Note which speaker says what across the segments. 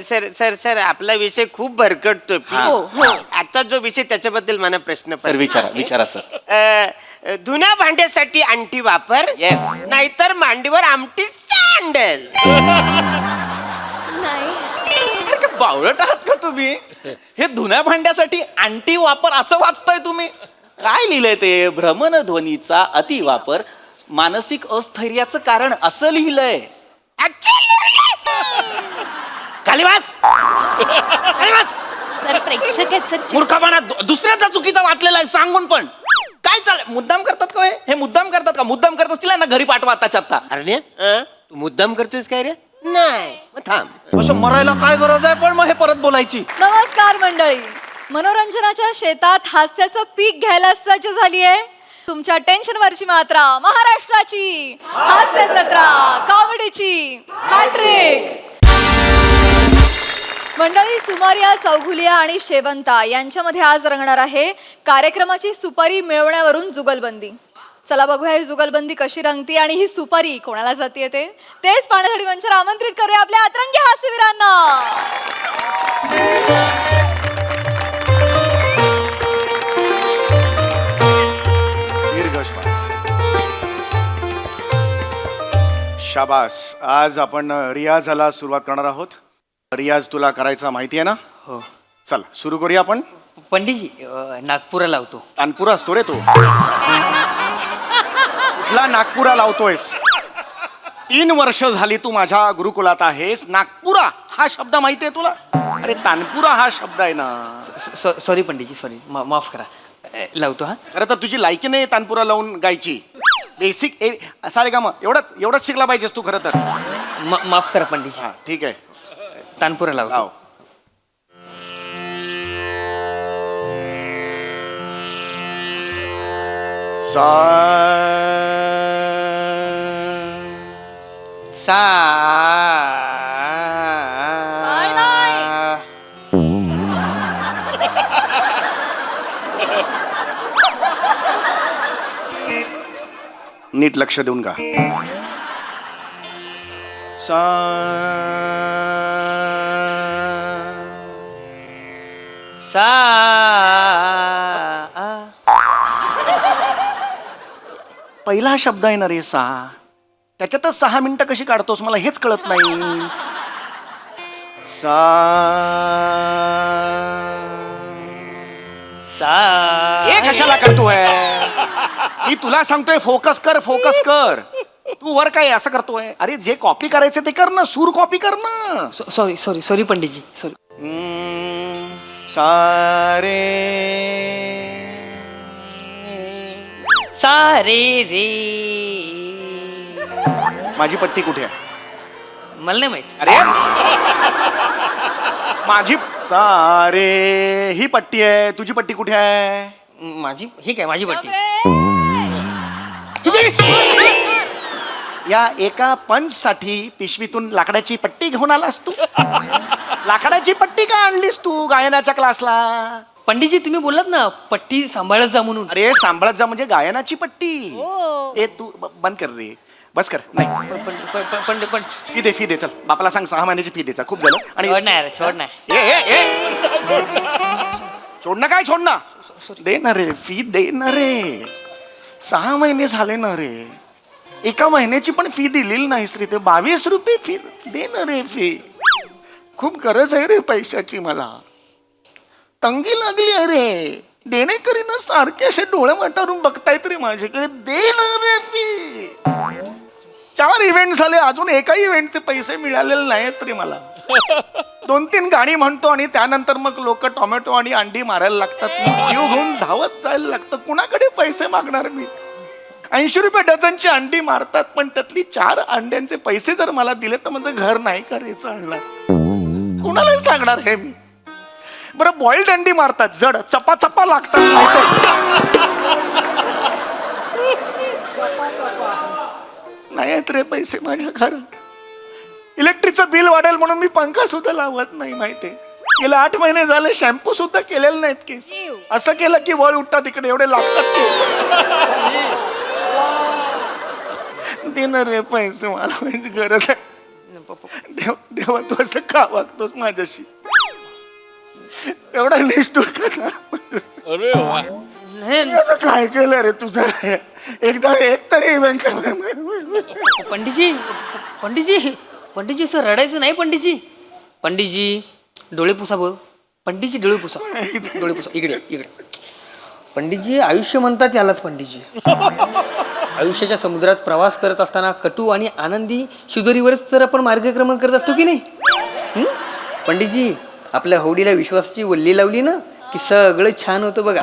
Speaker 1: Sir sir sir आपला विषय खूप भरकटतो.
Speaker 2: हो, हो.
Speaker 1: आता जो विषय त्याच्याबद्दल मला प्रश्न
Speaker 3: सर विचारा सर.
Speaker 1: धुण्या भांड्यासाठी अंटी वापर
Speaker 3: Yes.
Speaker 1: नाहीतर मांडीवर आमटी सँडल.
Speaker 2: नाही.
Speaker 3: अरे काय बावळट आहात का तुम्ही? हे धुण्या भांड्यासाठी अंटी वापर असं वाचताय तुम्ही? काय लिहिलंय ते? भ्रमणध्वनीचा अतिवापर मानसिक अस्थैर्याचं कारण असं लिहिलंय.
Speaker 1: खाली बस. खाली बस.
Speaker 2: सर प्रेक्षक आहेत सर.
Speaker 3: मूर्खपणा दुसऱ्याचा चुकीचा वाचलेला आहे सांगून पण. काय चाललंय? मुद्दाम करतात का हे मुद्दाम करतात का? मुद्दाम करत असतील ना घरी पाठवा आताच्या आता.
Speaker 1: अरे तू मुद्दाम करतोयस काय रे? नाही मग थांब.
Speaker 3: असं मरायला काय गरज आहे पण मग हे परत बोलायची?
Speaker 2: नमस्कार मंडळी. मनोरंजनाच्या शेतात हास्याचं पीक घ्यायला सज्ज झाली आहे तुमच्या टेन्शनवरची मात्रा महाराष्ट्राची हास्य जत्रा कॉमेडीची हॅट्रिक. मंडळी सुमारिया चौगुलिया आणि शेवंता यांच्यामध्ये आज रंगणार आहे कार्यक्रमाची सुपारी मिळवण्यावरून जुगलबंदी. चला बघूया ही जुगलबंदी कशी रंगती आणि ही सुपारी कोणाला जाते तेच पाहण्यासाठी मंचावर आमंत्रित करूया आपल्या अतरंगी हास्यवीरांना.
Speaker 4: शाबास. आज आपण रियाजाला सुरुवात करणार आहोत. रियाज तुला करायचा माहिती आहे ना?
Speaker 5: हो.
Speaker 4: चल सुरू करूया आपण.
Speaker 5: पंडितजी नागपुरा लावतो.
Speaker 4: तानपुरा असतो रे तो. कुठला नागपुरा लावतोयस? 3 वर्ष झाली तू माझ्या गुरुकुलात आहेस. नागपुरा हा शब्द माहिती आहे तुला? अरे तानपुरा हा शब्द आहे ना.
Speaker 5: सॉरी पंडितजी सॉरी माफ करा. लावतो हा.
Speaker 4: खरं तर तुझी लायकी नाही तानपुरा लावून गायची. बेसिक सारे का मग एवढंच शिकला पाहिजेस तू खरं तर.
Speaker 5: माफ करा पंडितजी.
Speaker 4: हा ठीक आहे
Speaker 5: तानपुरा लावतो.
Speaker 4: लाव.
Speaker 5: सा
Speaker 2: नाही, नाही.
Speaker 4: नीट लक्ष देऊन का.
Speaker 5: सा
Speaker 4: पहिला शब्द आहे ना रे सा. त्याच्यातच 6 मिनिटं कशी काढतोस मला हेच कळत नाही. सा
Speaker 5: सा
Speaker 4: हे कशाला करतोय? मी तुला सांगतोय फोकस कर. तू वर काय असं करतोय? अरे जे कॉपी करायचं ते कर ना. सूर कॉपी कर ना.
Speaker 5: सॉरी पंडितजी सॉरी.
Speaker 4: सारे
Speaker 5: सारे रे.
Speaker 4: माझी पट्टी कुठे आहे?
Speaker 5: मला नाही माहित.
Speaker 4: अरे माझी सारे ही पट्टी आहे. तुझी पट्टी कुठे आहे?
Speaker 5: माझी ही काय माझी पट्टी.
Speaker 4: या एका पंच साठी पिशवीतून लाकडाची पट्टी घेऊन आलास तू. लाकडाची पट्टी का आणलीस तू गायनाच्या क्लासला?
Speaker 5: पंडितजी तुम्ही बोललात ना पट्टी सांभाळत जा म्हणून.
Speaker 4: अरे सांभाळत जा म्हणजे गायनाची पट्टी. ए तू बंद कर रे. बस कर. नाही
Speaker 5: पण
Speaker 4: फी दे चल. बापाला सांग 6 महिन्याची फी द्यायचा. खूप झालं.
Speaker 5: छोड नाही.
Speaker 4: छोड ना दे ना रे. फी दे ना रे. 6 महिने झाले ना रे. एका महिन्याची पण फी दिलेली नाहीस रे. ते 22 रुपये फी दे ना रे. फी खूप गरज आहे रे पैशाची. मला तंगी लागली आहे रे. देणेकरी ना सारखे असे डोळे वाटारून बघतायत रे माझ्याकडे. दे ना रे फी. 4 इव्हेंट झाले अजून एकाही इव्हेंटचे पैसे मिळालेले नाहीत रे मला. 2-3 गाणी म्हणतो आणि त्यानंतर मग लोक टोमॅटो आणि अंडी मारायला लागतात. जीव घेऊन धावत जायला लागतं. कुणाकडे पैसे मागणार मी? 80 रुपये डझनची अंडी मारतात पण त्यातली 4 अंड्यांचे पैसे जर मला दिले तर माझं घर नाही का रे चालणार? कुणाला सांगणार हे मी? बरं बॉइल्ड अंडी मारतात जड चपा लागतात. नाही आहेत रे पैसे माझ्या घरात. इलेक्ट्रिकचं बिल वाढेल म्हणून मी पंखा सुद्धा लावत नाही माहितीये. गेले 8 महिने झाले शॅम्पू सुद्धा केलेले नाहीत केस. असं केलं की वळ उठतात इकडे एवढे लागतात केस. दे ना रे पैसे मला गरज आहे. देवा तू असं का वागतोस माझ्याशी? एवढा निष्ठुर का?
Speaker 5: नाही
Speaker 4: असं काय केलं रे तुझं? एकदा एक तरी इव्हेंट
Speaker 5: पंडितजी पंडितजी पंडितजी असं रडायचं नाही पंडितजी. पंडितजी डोळे पुसा बोल. पंडितजी डोळे पुसा. डोळे पुसा. इकडे इकडे. पंडितजी आयुष्य म्हणतात यालाच पंडितजी. आयुष्याच्या समुद्रात प्रवास करत असताना कटू आणि आनंदी शिदोरीवरच तर आपण मार्गक्रमण करत असतो की नाही? पंडितजी आपल्या होडीला विश्वासाची वल्ली लावली ना की सगळं छान होतं बघा.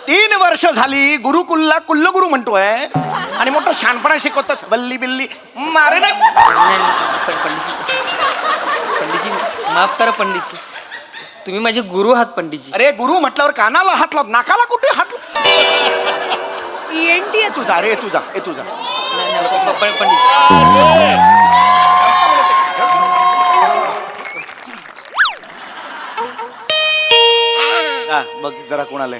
Speaker 4: 3 वर्ष झाली गुरुकुलला कुल्लगुरू म्हणतोय आणि मोठं शहाणपणा शिकवतोस. बल्ली बिल्ली मारे नाही.
Speaker 5: पंडितजी पंडितजी माफ करा पंडितजी. तुम्ही माझे गुरु आहात पंडितजी.
Speaker 4: अरे गुरु म्हटल्यावर कानाला हात लाव, नाकाला कुठे हात लाव? ENT आहे तुझा. रे तुझा तुझा
Speaker 5: पंडितजी
Speaker 4: बघ जरा कोणाला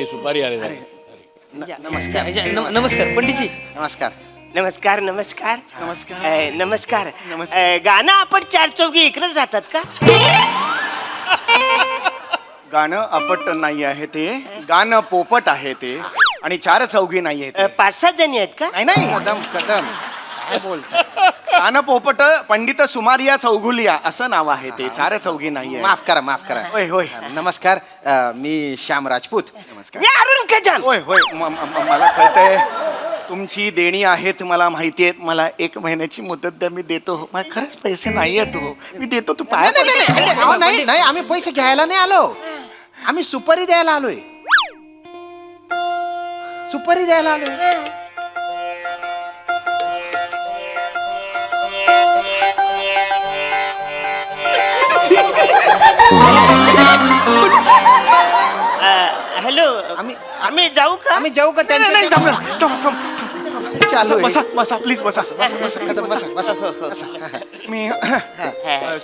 Speaker 6: सुपारी आले
Speaker 5: नमस्कार नमस्कार पंडितजी.
Speaker 1: नमस्कार नमस्कार नमस्कार
Speaker 4: नमस्कार.
Speaker 1: नमस्कार
Speaker 4: नमस्कार.
Speaker 1: गाणं आपण चार चौघी इकडे जातात का?
Speaker 4: गाणं अपट नाही आहे ते, गाणं पोपट आहे ते, आणि 4 चौघी नाही आहे ते.
Speaker 1: 5-7 जणी आहेत का?
Speaker 4: नाही नाही
Speaker 1: कदम कदम काय बोलता?
Speaker 4: गाणं पोपट पंडित सुमारिया चौघुलिया असं नाव आहे ते. 4 चौघी नाही आहे.
Speaker 7: माफ करा
Speaker 4: होय होय
Speaker 7: नमस्कार मी श्याम राजपूत.
Speaker 4: नमस्कार.
Speaker 1: मी अरुण कजान.
Speaker 4: होय होय मला कळतंय तुमची देणी आहेत, मला माहिती आहेत. मला 1 महिन्याची मुदत द्या, मी देतो. मला खरंच पैसे नाही आहेत हो, मी देतो. तू पाय
Speaker 7: नाही आम्ही पैसे घ्यायला नाही आलो, आम्ही सुपारी द्यायला आलोय. सुपारी द्यायला आलोय.
Speaker 1: हॅलो आम्ही जाऊ का?
Speaker 7: आम्ही जाऊ का
Speaker 4: नाही, नाही,
Speaker 7: त्यांच्या?
Speaker 4: थांब, थांब, थांब.
Speaker 7: चालू आहे.
Speaker 4: बसा बसा प्लीज बसा. मी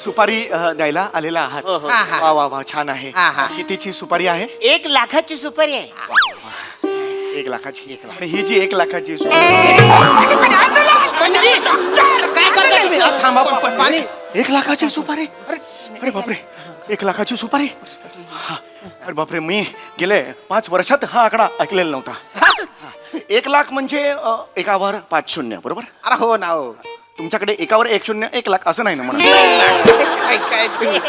Speaker 4: सुपारी द्यायला आलेला आहात.
Speaker 1: हो, हो.
Speaker 4: वा वा वा छान आहे.
Speaker 7: हा, हा.
Speaker 4: कितीची सुपारी आहे?
Speaker 1: 1 लाखाची सुपारी आहे.
Speaker 4: 1 लाखाची. आणि ही जी 1 लाखाची सुपारी
Speaker 7: काय करताय तुम्ही? थांबा पाणी.
Speaker 4: 1 लाखाची सुपारी? अरे बापरे, 1 लाखाची सुपारी. हा. अरे बापरे, मी गेले 5 वर्षात हा आकडा ऐकलेला नव्हता. 1 लाख म्हणजे एकावर 5 शून्य बरोबर?
Speaker 7: अरे हो ना हो.
Speaker 4: तुमच्याकडे एकावर 1 शून्य 1 लाख असं नाही ना म्हणा?
Speaker 7: काय तुम्ही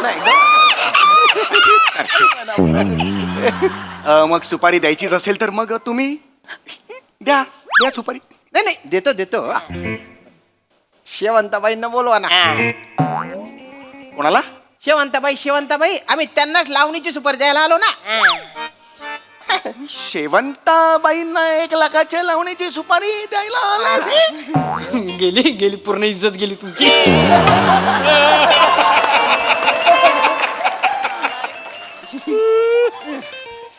Speaker 7: नाही
Speaker 4: मग सुपारी द्यायचीच असेल तर मग तुम्ही द्या द्या सुपारी.
Speaker 7: नाही देतो शेवंताबाईंना बोलवा ना.
Speaker 4: कोणाला?
Speaker 7: शेवंताबाई आम्ही त्यांनाच लावणीची सुपारी द्यायला आलो ना.
Speaker 4: शेवंताबाईंना 1 लाखाच्या लावणीची सुपारी द्यायला आला?
Speaker 5: गेली पूर्ण इज्जत गेली तुमची.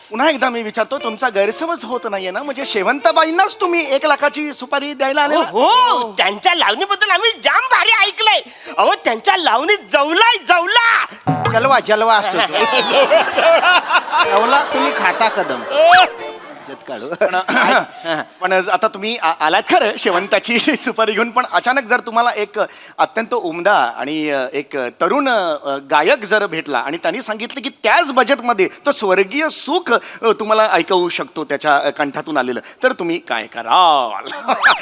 Speaker 4: पुन्हा एकदा मी विचारतो, तुमचा गैरसमज होत नाहीये ना? म्हणजे शेवंताबाईंनाच तुम्ही 1 लाखाची सुपारी द्यायला आले?
Speaker 1: हो त्यांच्या लावणीबद्दल आम्ही जाम भारी ऐकलंय. अहो त्यांच्या लावणीत जवला
Speaker 7: जलवा असतो तो. जवला तुम्ही खाता कदम इज्जत काढू.
Speaker 4: पण आता तुम्ही आलात खरं शेवंताची सुपारी घेऊन, पण अचानक जर तुम्हाला एक अत्यंत उमदा आणि एक तरुण गायक जर भेटला आणि त्यांनी सांगितलं की त्याच बजेटमध्ये तो स्वर्गीय सुख तुम्हाला ऐकवू शकतो त्याच्या कंठातून आलेलं, तर तुम्ही काय कराल?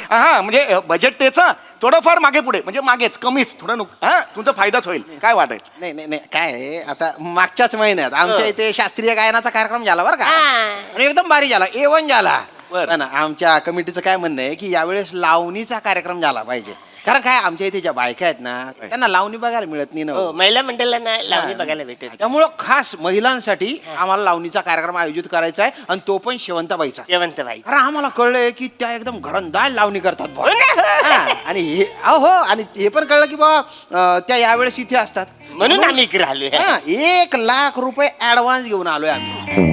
Speaker 4: हा म्हणजे बजेट त्याचा थोडंफार मागे पुढे, म्हणजे मागेच कमीच थोडं हा तुमचा फायदाच होईल. काय वाटेल?
Speaker 7: नाही काय आहे, आता मागच्याच महिन्यात आमच्या इथे शास्त्रीय गायनाचा कार्यक्रम झाला बरं का. आणि एकदम भारी झाला, A1 झाला. पण आमच्या कमिटीचं काय म्हणणं आहे की यावेळेस लावणीचा कार्यक्रम झाला पाहिजे. कारण काय आमच्या इथे ज्या बायका आहेत ना त्यांना लावणी बघायला मिळत नाही ना.
Speaker 1: महिला मंडळांना लावणी बघायला भेटेल.
Speaker 7: त्यामुळं खास महिलांसाठी आम्हाला लावणीचा कार्यक्रम आयोजित करायचा आहे, आणि तो पण शेवंताबाईचा.
Speaker 1: शेवंतबाई.
Speaker 7: कारण आम्हाला कळलंय की त्या एकदम घरंदाज लावणी करतात बुवा.
Speaker 1: हो ना?
Speaker 7: हा, आणि हे हो आणि हे पण कळलं की बाबा त्या यावेळेस इथे असतात
Speaker 1: म्हणून आम्ही इकडे आलोय.
Speaker 7: 1 लाख रुपये ऍडव्हान्स घेऊन आलोय आम्ही.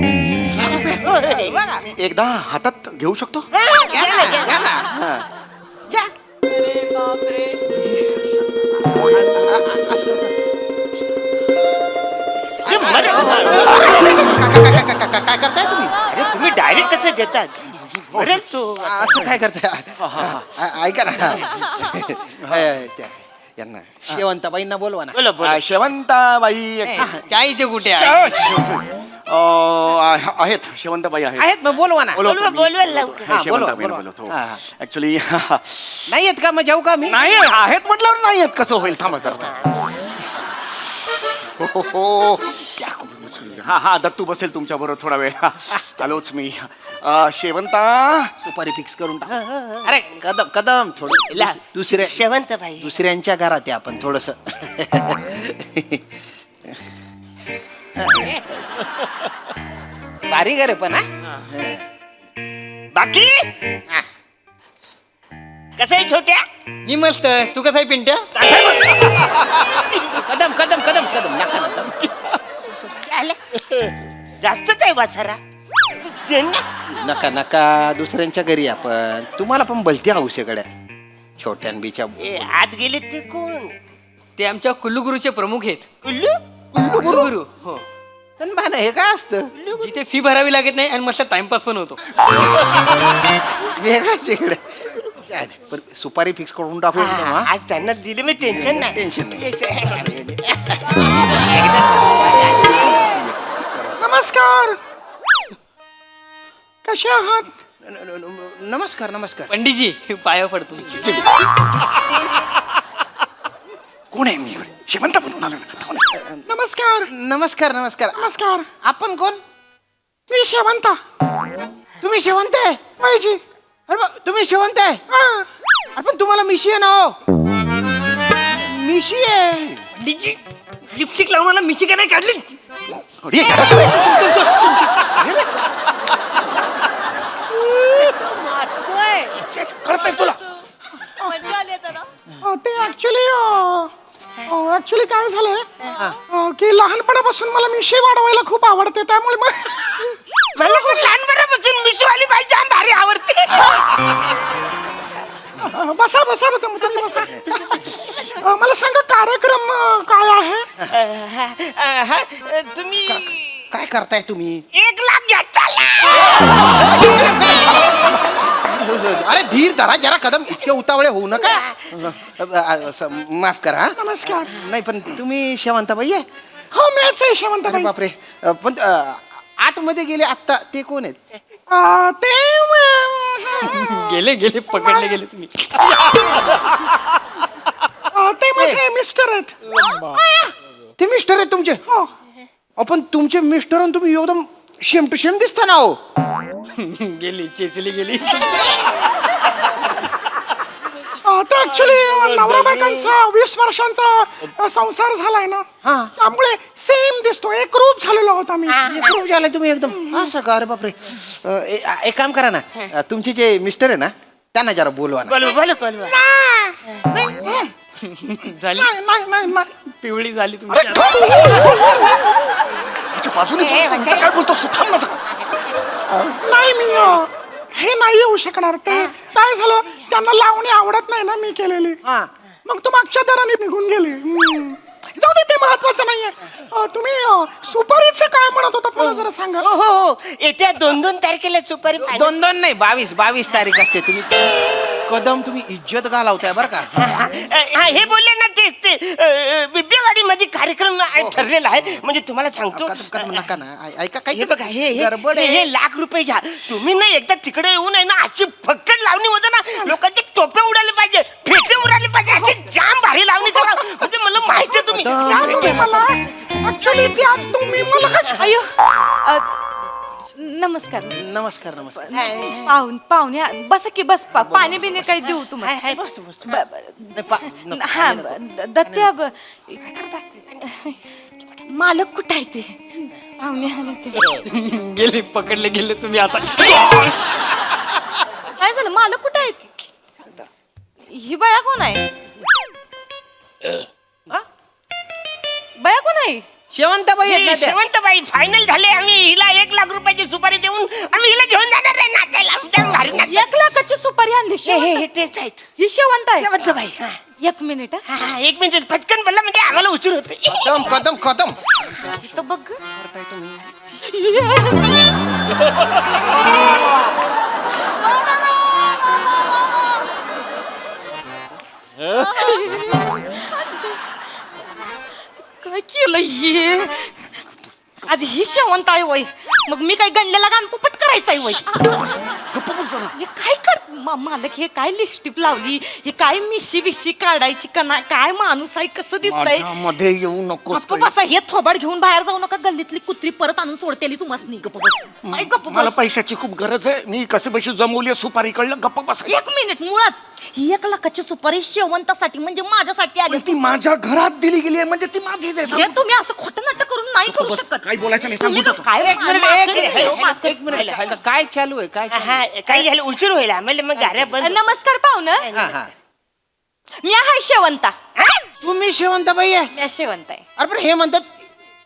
Speaker 4: एकदा हातात घेऊ शकतो?
Speaker 7: घ्या ना. हा. घ्या.
Speaker 1: अरे,
Speaker 7: काय करताय तुम्ही
Speaker 1: अरे तुम्ही डायरेक्ट कसं देतात बरेच तो
Speaker 7: असं काय करताय ऐका ना यांना शेवंताबाईंना बोलवा ना.
Speaker 1: बोला बोला
Speaker 4: शेवंताबाई
Speaker 5: काय इथे कुठे आहे?
Speaker 4: आहेत शेवंताबाई आहेत
Speaker 7: आहेत मग बोलवा ना.
Speaker 1: बोलवा बोलवा लवकर
Speaker 7: हा, बोलवा,
Speaker 4: शेवंताबाईंना
Speaker 7: बोलवा.
Speaker 4: बोलवतो
Speaker 7: हा, हा.
Speaker 4: ऍक्च्युली
Speaker 7: नाही येत का मग जाऊ का मी?
Speaker 4: नाही आहेत म्हटल्यावर नाही आहेत कसं होईल थांबा जरा हो. हा दत्तू बसेल तुमच्या बरोबर थोडा वेळ आलोच मी शेवंता
Speaker 7: सुपारी फिक्स करून टाक. अरे कदम कदम थोडं दुसऱ्या
Speaker 1: शेवंतबाई
Speaker 7: दुसऱ्यांच्या घरात आहे आपण थोडस. बारीक आहे पण हा.
Speaker 1: बाकी कसं आहे छोट्या
Speaker 5: मी मस्त. तू कसा आहे पिंट्या?
Speaker 7: कदम कदम कदम कदम नका नका.
Speaker 1: जास्तच आहे वासरा दे ना.
Speaker 7: नका नका दुसऱ्यांच्या घरी आपण. तुम्हाला पण भलती हौस आहे गड्या छोट्यांबीच्या.
Speaker 1: ए, आत गेले ते कोण
Speaker 5: ते आमच्या कुल्लूगुरूचे प्रमुख आहेत.
Speaker 1: कुल्लू
Speaker 5: कुल्लूगुरू हो.
Speaker 7: पण बा हे काय असतं
Speaker 5: जिथे फी भरावी लागत नाही आणि मस्त टाइमपास पण होतो.
Speaker 7: वेगळाच इकडे. पण सुपारी फिक्स करून टाकू एकदम, हा?
Speaker 1: आज त्यांना दिले मी टेन्शन नाही
Speaker 7: टेन्शन नाही.
Speaker 4: नमस्कार कसे आहात
Speaker 7: नमस्कार नमस्कार.
Speaker 5: पंडितजी पाया पडतो.
Speaker 4: कोण आहे मी इकडे? शेवंत बनून आलो ना. नमस्कार
Speaker 7: नमस्कार नमस्कार.
Speaker 4: नमस्कार
Speaker 7: आपण कोण?
Speaker 4: मी शेवंता
Speaker 7: तुम्ही शेवंत आहे?
Speaker 4: पाहिजे
Speaker 7: अरे बा, तुम्ही शेवंत आहे? अरे पण तुम्हाला मिशी आहे ना हो. मिशी आहे.
Speaker 5: पंडितजी लिपस्टिक लावून मला मिशी का नाही काढली?
Speaker 4: कळतंय तुला
Speaker 2: मजा आली आता ना.
Speaker 4: ते ऍक्च्युली काय झालंय की लहानपणापासून मला मिशी वाढवायला खूप आवडते त्यामुळे
Speaker 1: मला पण लहानपणापासून मिशवाली बाई जाम भारी आवडते
Speaker 4: बसा बसा तुम्ही बसा. मला सांगा कार्यक्रम काय आहे?
Speaker 1: तुम्ही
Speaker 7: काय करताय तुम्ही?
Speaker 1: 1 लाख घ्या चला.
Speaker 7: अरे धीर धरा जरा कदम. इतके उतावळे होऊ नका. माफ करा.
Speaker 4: नमस्कार.
Speaker 7: नाही पण तुम्ही शेवंताबाई आहे?
Speaker 4: हो मीच आहे
Speaker 7: अरे
Speaker 4: शेवंताबाई.
Speaker 7: बापरे. पण आतमध्ये गेले आत्ता ते कोण आहेत?
Speaker 4: ते
Speaker 5: गेले गेले पकडले गेले तुम्ही.
Speaker 4: ते माझे मिस्टर आहेत.
Speaker 7: ते मिस्टर आहेत तुमचे?
Speaker 4: हो.
Speaker 7: पण तुमचे मिस्टर आणि तुम्ही एकदम शेम टू शेम दिसता ना हो.
Speaker 5: गेली चेचली गेली.
Speaker 4: ते ऍक्च्युली नवरा बायकांचा 20 वर्षांचा संसार झालाय ना
Speaker 7: हा.
Speaker 4: त्यामुळे सेम दिसतो एक रूप झालेलो होता मी.
Speaker 7: एक रोज आलाय तुम्ही एकदम असं का? अरे बापरे. एक काम करा ना. तुमचे जे मिस्टर आहे ना त्यांना जरा बोलवा ना.
Speaker 1: बोलवा बोलवा
Speaker 5: झाली
Speaker 4: नाही नाही नाही नाही.
Speaker 5: पिवळी झाली तुमची.
Speaker 4: बाजूने काय बोलतोस तू? थांब ना. नाही मी हे नाही येऊ शकणार. ते काय झालं त्यांना लावणी आवडत नाही ना मी केलेली.
Speaker 7: हा.
Speaker 4: मग तू मागच्या दराने निघून गेले. जाऊ दे ते महत्वाचं नाहीये. तुम्ही सुपारीचं काय म्हणत होतात मला जरा सांगा.
Speaker 1: हो हो हो येत्या 2 तारखेला सुपारी final.
Speaker 7: 2 नाही 22 तारीख असते. तुम्ही कदम तुम्ही इज्जत घालवताय बरं का.
Speaker 1: हा हे बोलले ना तेच ते बिब्बेवाडी मध्ये कार्यक्रम ठरलेला आहे म्हणजे तुम्हाला सांगतो.
Speaker 7: कदम नका ना. ऐका
Speaker 1: हे
Speaker 7: काय
Speaker 1: बघा हे
Speaker 7: गडबड
Speaker 1: हे
Speaker 7: आहे.
Speaker 1: हे ₹1,00,000 घ्या तुम्ही ना एकदा तिकडे येऊन आहे ना अशी फक्कड लावणी होते ना लोकांचे टोपे उडाले पाहिजे फेटे उडाले पाहिजे अशी जाम भारी लावणी करा म्हणजे मला माहिती तुम्ही
Speaker 4: ऍक्च्युली तुम्ही मला काय
Speaker 8: अयो नमस्कार
Speaker 7: नमस्कार नमस्कार.
Speaker 8: पाहुण्या बसा की बस पाणी बिणी काही देऊ तुम्हाला
Speaker 7: बसतो बसतो.
Speaker 8: हा दत्त्या काय करता मालक कुठं आहे ते पाहुणे आले ते
Speaker 5: गेले पकडले गेले तुम्ही आता.
Speaker 8: काय झालं मालक कुठं आहेत ही बाया कोण आहे बाया कोण आहे
Speaker 7: शेवंताबाई आहेत ना त्या?
Speaker 1: शेवंतबाई फायनल झाले आम्ही हिला ₹1,00,000 सुपारी देऊन आम्ही हिला घेऊन जाणार आहे नाचायला जाम भारी नाच.
Speaker 8: 1 लाखाची सुपारी आणली
Speaker 1: हे तेच आहेत
Speaker 8: ही शेवंत आहे
Speaker 1: शेवंतबाई
Speaker 8: एक मिनिट हा.
Speaker 1: हा, 1 मिनिट पटकन बोलला म्हणजे आम्हाला उशीर होते
Speaker 7: कदम कदम कदम
Speaker 8: इथं बघ काय केलं हे आज ही शेवंत आहे वय मग मी काय गणलेला गाण पुपट करायचा आहे वय
Speaker 4: गप्प बस जरा.
Speaker 8: हे काय कर मालक हे काय लिपस्टिक लावली हे काय मिशी बिशी काढायची का नाही काय माणूस आहे कसं दिसतंय
Speaker 4: माझ्यामध्ये येऊ नकोस
Speaker 8: गप्प बसा हे थोबाड घेऊन बाहेर जाऊ नका गल्लीतली कुत्री परत आणून सोडतेली तुम्हाला गप्प बस काय गप्प
Speaker 4: मला
Speaker 8: बस
Speaker 4: पैशाची खूप गरज आहे मी कसे पैसे जमवली सुपारी कळलं गप्प बस
Speaker 8: एक मिनिट मुळात ही 1 लाखाची सुपारी शेवंतासाठी म्हणजे माझ्यासाठी आली
Speaker 4: ती माझ्या घरात दिली गेली आहे म्हणजे ती माझीच आहे
Speaker 8: हे तुम्ही असं खोटं नाटक करून नाही करू शकत
Speaker 4: काही बोलायचं नाही,
Speaker 8: तुम्ही
Speaker 4: सांगू देतो.
Speaker 8: काय
Speaker 7: एक मिनिट
Speaker 8: माकडे
Speaker 7: एक
Speaker 8: आहे, हो,
Speaker 7: मिनिट
Speaker 8: माकडे.
Speaker 7: एक मिनिट काय चालू आहे काय चालू
Speaker 1: हा काही झालं उशीर होईल आम्हाला मग गाड्या बंद
Speaker 8: नमस्कार पाहुणं
Speaker 7: आहे? हा हा
Speaker 8: मी आहे शेवंता
Speaker 7: तुम्ही शेवंताबाई आहे
Speaker 8: मी शेवंत आहे
Speaker 7: अरे पण हे म्हणतात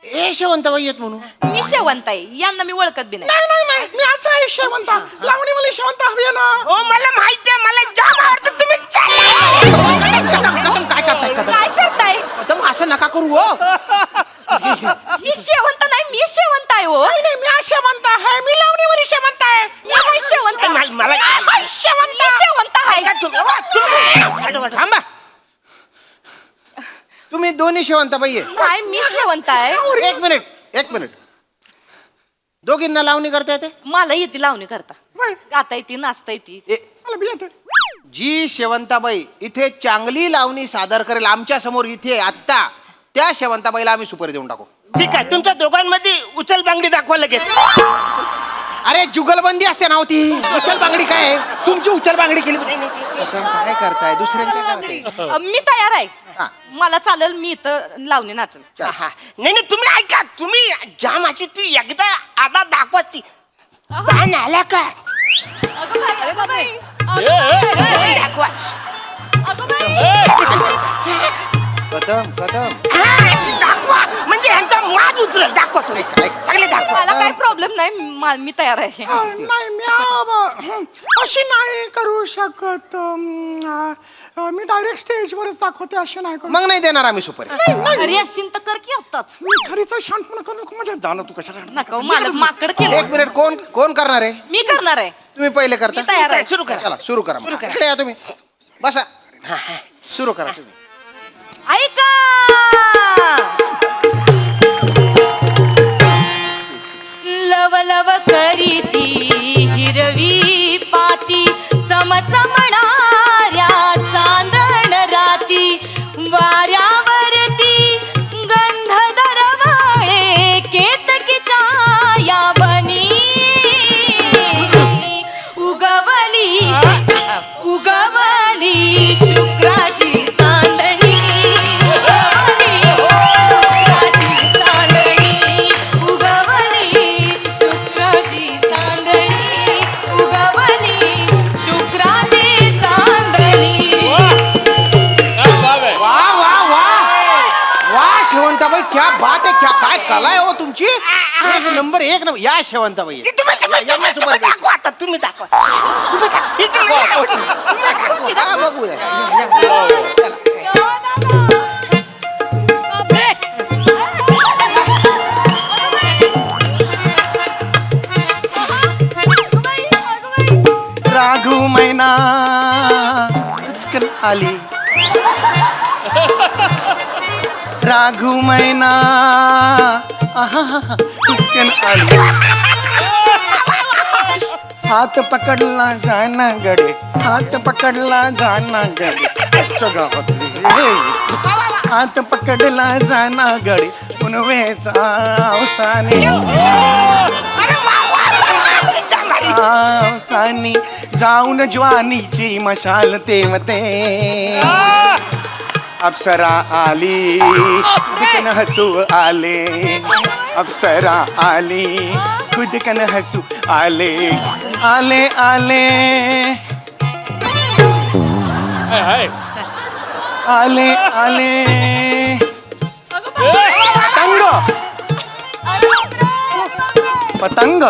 Speaker 7: हे शेवंताबाई आहेत म्हणून
Speaker 8: मी शेवंत आहे यांना मी ओळखत बी नाही
Speaker 4: नाही मी असं आहे शेवंता लावणी मला शेवंता हवी आहे ना
Speaker 1: हो मला माहिती आहे मला जाम आवडतं तुम्ही चालला.
Speaker 7: कदम काय करताय कदम
Speaker 8: काय करताय
Speaker 7: कदम असं नका करू हो
Speaker 8: ही शेवंत नाही मी शेवंत आहे हो
Speaker 4: मी आज शेवंत आहे मी लावणीवाली शेवंत आहे
Speaker 8: मी आहे शेवंत
Speaker 1: मला
Speaker 8: मी शेवंत आहे
Speaker 7: थांबा तुम्ही दोन्ही शेवंताबाई आहे
Speaker 8: काय मी शेवंत आहे
Speaker 7: एक मिनिट दोघींना लावणी करता येते
Speaker 8: मला येते लावणी करता गाता येते नाचता येते
Speaker 7: ए, जी शेवंताबाई इथे चांगली लावणी सादर करेल आमच्या समोर इथे आत्ता त्या शेवंताबाईला आम्ही सुपारी देऊन टाकू
Speaker 1: ठीक आहे तुमच्या दोघांमध्ये उचल बांगडी दाखवा लगेच
Speaker 7: अरे जुगलबंदी असते ना होती उचल बांगडी काय आहे? तुमची उचल बांगडी केली काय करताय दुसऱ्यांचे करताय
Speaker 8: मी तयार आहे
Speaker 7: हा.
Speaker 8: मला चालेल मी इथं लावणी नाचल
Speaker 1: हा. नाही नाही तुम्ही ऐका तुम्ही जामाची ती एकदा आधा दाखवाची बाण आला का
Speaker 2: अगं बाई, अरे बापरे.
Speaker 1: दाखवा
Speaker 7: कदम कदम
Speaker 1: हा, दाखवा म्हणजे यांचा माज उतरल दाखवा तुम्ही चांगले दाखवा
Speaker 8: मला काय प्रॉब्लेम नाही मी तयार आहे
Speaker 4: नाही मी अशी नाही करू शकत मी डायरेक्ट स्टेजवरच दाखवते अशी नाही करू
Speaker 7: मग नाही देणार आम्ही सुपारी
Speaker 8: घरी असेल तर कर की आत्ताच
Speaker 4: मी खरीच शांतपणा करू नको म्हणजे जाणं तू कशाला
Speaker 8: नका मला माकड
Speaker 7: एक
Speaker 8: केलं
Speaker 7: मिनिट कोण करणार आहे
Speaker 8: मी करणार आहे
Speaker 7: तुम्ही पहिले करता
Speaker 8: मी तयार आहे
Speaker 1: सुरू करा
Speaker 7: चला सुरू करा मग. इकडे या तुम्ही बसा सुरू करा तुम्ही
Speaker 8: ऐका लव लव करीती हिरवी पाती चमचमणाऱ्या चांदण राती वाऱ्यावरती गंध दरवळे केतकीच्या या बनी उगवली शुक्राची चांदणी उगवली शुक्राची चांदणी
Speaker 7: वा वा वा वा शेवंताबाई क्या बात आहे क्या काय कला आहे हो तुमची एक नंबर या शेवंताबाई
Speaker 1: ती तुम्ही दाखवा आता तुम्ही दाखवा तुम्ही दाखवा. ही तुम्ही आवडली. तुम्ही दाखवा.
Speaker 7: हा, बघूया चला.
Speaker 4: राघू मैना उचकल आली राघू मैना उचकल आली हात पकडला जाना गडे हात पकडला जाना गडे सगळं हात पकडला जाना गडे पुनवेचा अवसाने पावसानी जाऊन ज्वानीची मशाल तेवते अप्सरा आली खुदकन हसू आले अप्सरा आली खुदकन हसू आले आले आले आले आले पतंग पतंग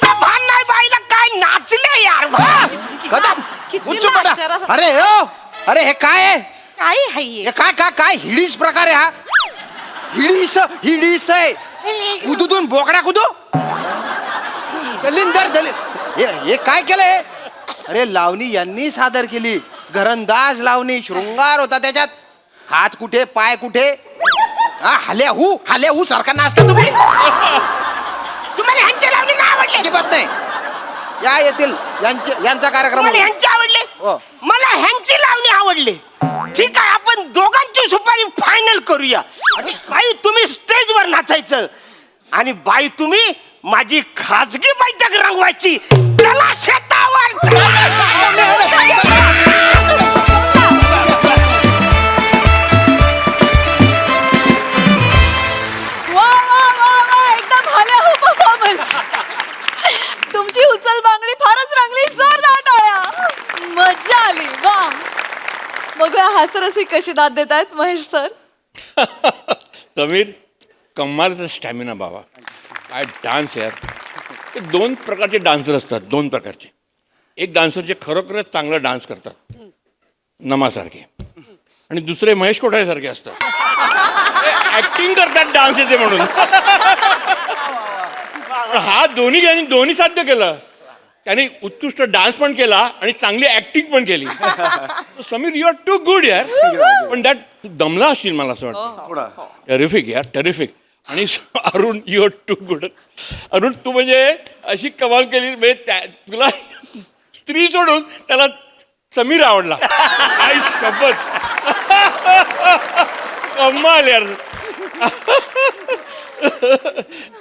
Speaker 1: सुद्धा भान नाही बाईला काय नाचले यार
Speaker 7: कदम
Speaker 8: किती
Speaker 7: उचलू बेटा.
Speaker 8: लाचार.
Speaker 7: अरे हो अरे हे काय आहे
Speaker 8: काय हाय
Speaker 7: हे काय काय काय हिडीस प्रकार आहे हा हिडीस आहे कुदून बोकडा कुदू दलिंदर हे काय केलंय अरे लावणी यांनी सादर केली घरंदाज लावणी शृंगार होता त्याच्यात हात कुठे पाय कुठे हाल्या हू सारखा नाचता तुम्ही
Speaker 1: तुम्हाला ह्यांच्या लावणी नाही आवडले
Speaker 7: अजिबात नाही या येतील यांचा कार्यक्रम
Speaker 1: तुम्हाला ह्यांचे आवडले
Speaker 7: हो.
Speaker 1: मला ह्यांची लावणी आवडली ठीक आहे आपण दोघांची सुपारी फायनल करूया बाई तुम्ही स्टेजवर नाचायचं आणि बाई तुम्ही माझी खाजगी बैठक रंगवायची चला शेतावर
Speaker 2: वा वा वा वा एकदम हाल्याहू परफॉर्मन्स. तुमची उचल बांगडी फारच रंगली. जोरदार टाळ्या. मजा आली. वा. बघूया हास्यरसिक कशी दाद देत आहेत महेश सर.
Speaker 6: समीर कमालचा स्टॅमिना बाबा. काय डान्स यार. ते 2 प्रकारचे डान्सर असतात 2 प्रकारचे. एक डान्सर जे खरोखरच चांगला डान्स करतात नमासारखे आणि दुसरे महेश कोठारेसारखे असतात ऍक्टिंग करतात डान्स येते म्हणून. हा दोन्ही साध्य केलं. त्याने उत्कृष्ट डान्स पण केला आणि चांगली ऍक्टिंग पण केली. Sameer you are too good यार. पण दॅट दमला असशील मला असं वाटतं. टेरिफिक यार टेरिफिक. आणि Arun you are too good. Arun तू म्हणजे अशी कमाल केली म्हणजे तुला स्त्री सोडून त्याला समीर आवडला. आई शपथ कमाल यार.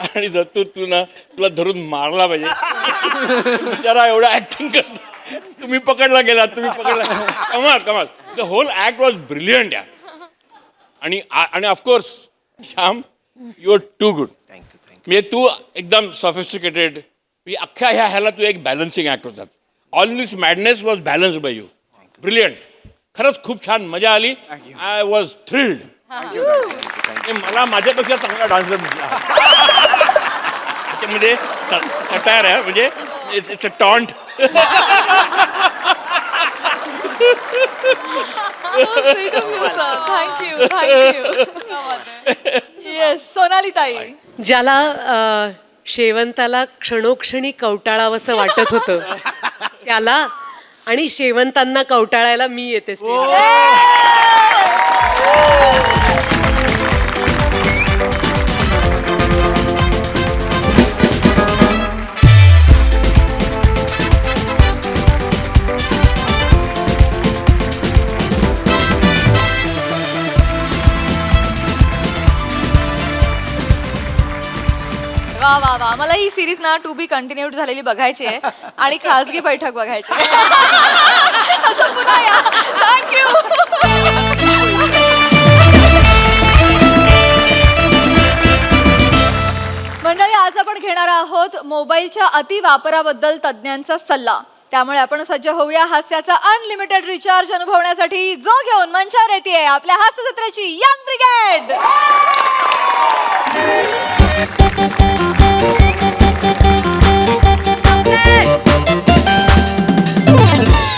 Speaker 6: आणि जर तुला धरून मारला पाहिजे जरा एवढा ऍक्टिंग करतो. तुम्ही पकडला कमाल कमाल. The whole act was brilliant यार. आणि of course Shyam you are too good. म्हणजे तू एकदम सॉफिस्टिकेटेड. अख्ख्या ह्याला तू एक बॅलन्सिंग ऍक्ट होतात. All this madness was balance by you. Brilliant. खरंच खूप छान मजा आली. I was thrilled. मला माझ्यापेक्षा चांगला डान्सर दिसला. त्याच्यामध्ये सटायर आहे म्हणजे it's a taunt.
Speaker 2: Thank you. Yes Sonali ताई.
Speaker 9: ज्याला शेवंताला क्षणोक्षणी कवटाळावंसं वाटत होतं त्याला आणि शेवंतांना कवटाळायला मी येते स्टेजवर.
Speaker 2: वा वा वा. मला ही सिरीज ना टू बी कंटिन्यूड झालेली बघायची आहे आणि खासगी बैठक बघायची आहे. असं पुन्हा या. थँक्यू. मंडळी आज आपण घेणार आहोत मोबाईलच्या अतिवापराबद्दल तज्ज्ञांचा सल्ला. त्यामुळे आपण सज्ज होऊया हास्याचा अनलिमिटेड रिचार्ज अनुभवण्यासाठी जो घेऊन मंचावर येते आपल्या हास्य जत्रेची यंग ब्रिगेड.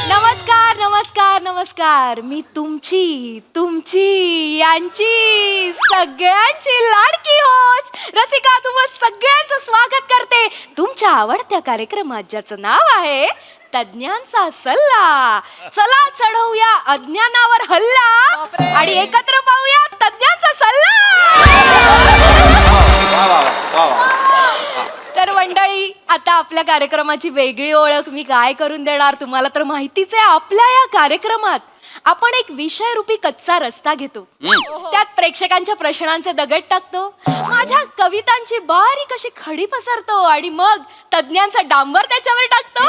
Speaker 2: नमस्कार नमस्कार नमस्कार. मी तुमची यांची सगळ्यांची लाडकी होस्ट रसिका तुम्हा सगळ्यांचं स्वागत करते तुमच्या आवडत्या कार्यक्रमात ज्याचं नाव आहे तज्ञांचा सल्ला. चला चढवूया अज्ञानावर हल्ला आणि एकत्र पाहूया तज्ञांचा सल्ला. तर मंडळी आता आपल्या कार्यक्रमाची वेगळी ओळख मी काय करून देणार तुम्हाला तर माहितीच आहे. आपल्या या कार्यक्रमात आपण एक विषयरूपी कच्चा रस्ता घेतो. त्यात प्रेक्षकांच्या प्रश्नांचे दगड टाकतो. माझ्या कवितांची बारीक अशी खडी पसरतो आणि मग तज्ञांचा डांबर त्याच्यावर टाकतो.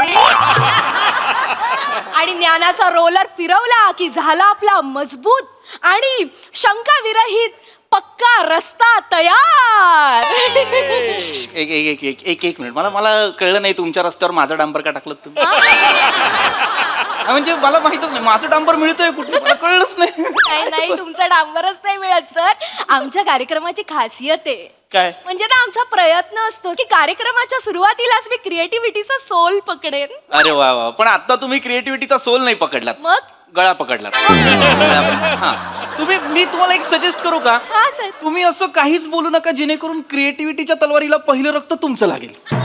Speaker 2: आणि ज्ञानाचा रोलर फिरवला की झाला आपला मजबूत आणि शंका विरहित पक्का रस्ता तयार.
Speaker 3: एक मिनिट. मला कळलं नाही तुमच्या रस्त्यावर माझा डांबर का टाकलं तुम्ही. म्हणजे मला माहितच नाही माझं डांबर मिळतंय कुठे मला कळलंच नाही.
Speaker 2: नाही तुमचा डांबरच नाही मिळत सर. आमच्या कार्यक्रमाची खासियत आहे
Speaker 3: काय?
Speaker 2: म्हणजे ना आमचा प्रयत्न असतो की कार्यक्रमाच्या सुरुवातीलाच मी क्रिएटिव्हिटीचा सोल पकडेन.
Speaker 3: अरे वा वा, पण आता तुम्ही क्रिएटिव्हिटीचा सोल नाही पकडलात,
Speaker 2: मग
Speaker 3: गळा पकडलात. हा, मी तुम्हाला एक सजेस्ट करू का?
Speaker 2: हा सर.
Speaker 3: तुम्ही असं काहीच बोलू नका जेणेकरून क्रिएटिव्हिटीच्या तलवारीला पहिलं रक्त तुमचं लागेल.
Speaker 2: क्या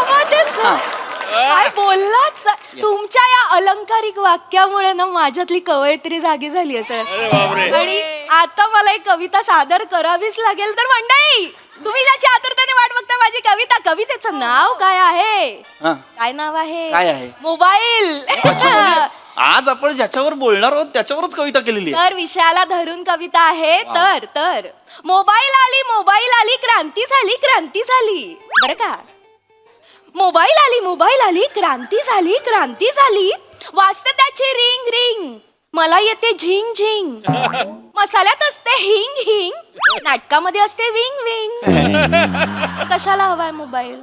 Speaker 2: बात आहे सर. काय बोललात सर. तुमच्या या अलंकारिक वाक्यामुळे ना माझ्यातली कवयित्री जागी झाली आहे
Speaker 6: अरे बापरे.
Speaker 2: सर. आणि आता मला एक कविता सादर करावीच लागेल. तर मंडळी, तुम्ही ज्याची आतुरतेने वाट बघता माझी कविता, कवितेचं नाव काय आहे?
Speaker 3: हा.
Speaker 2: काय नाव आहे?
Speaker 3: काय आहे?
Speaker 2: मोबाईल.
Speaker 3: आज आपण ज्याच्यावर बोलणार आहोत त्याच्यावरच कविता केलेली आहे.
Speaker 2: तर विषयाला धरून कविता आहे. तर मोबाईल आली क्रांती झाली. बरं का? मोबाईल आली क्रांती झाली. वाजते त्याची रिंग मला येते झिंग. मसाल्यात असते हिंग. नाटकामध्ये असते विंग. कशाला हवाय मोबाईल?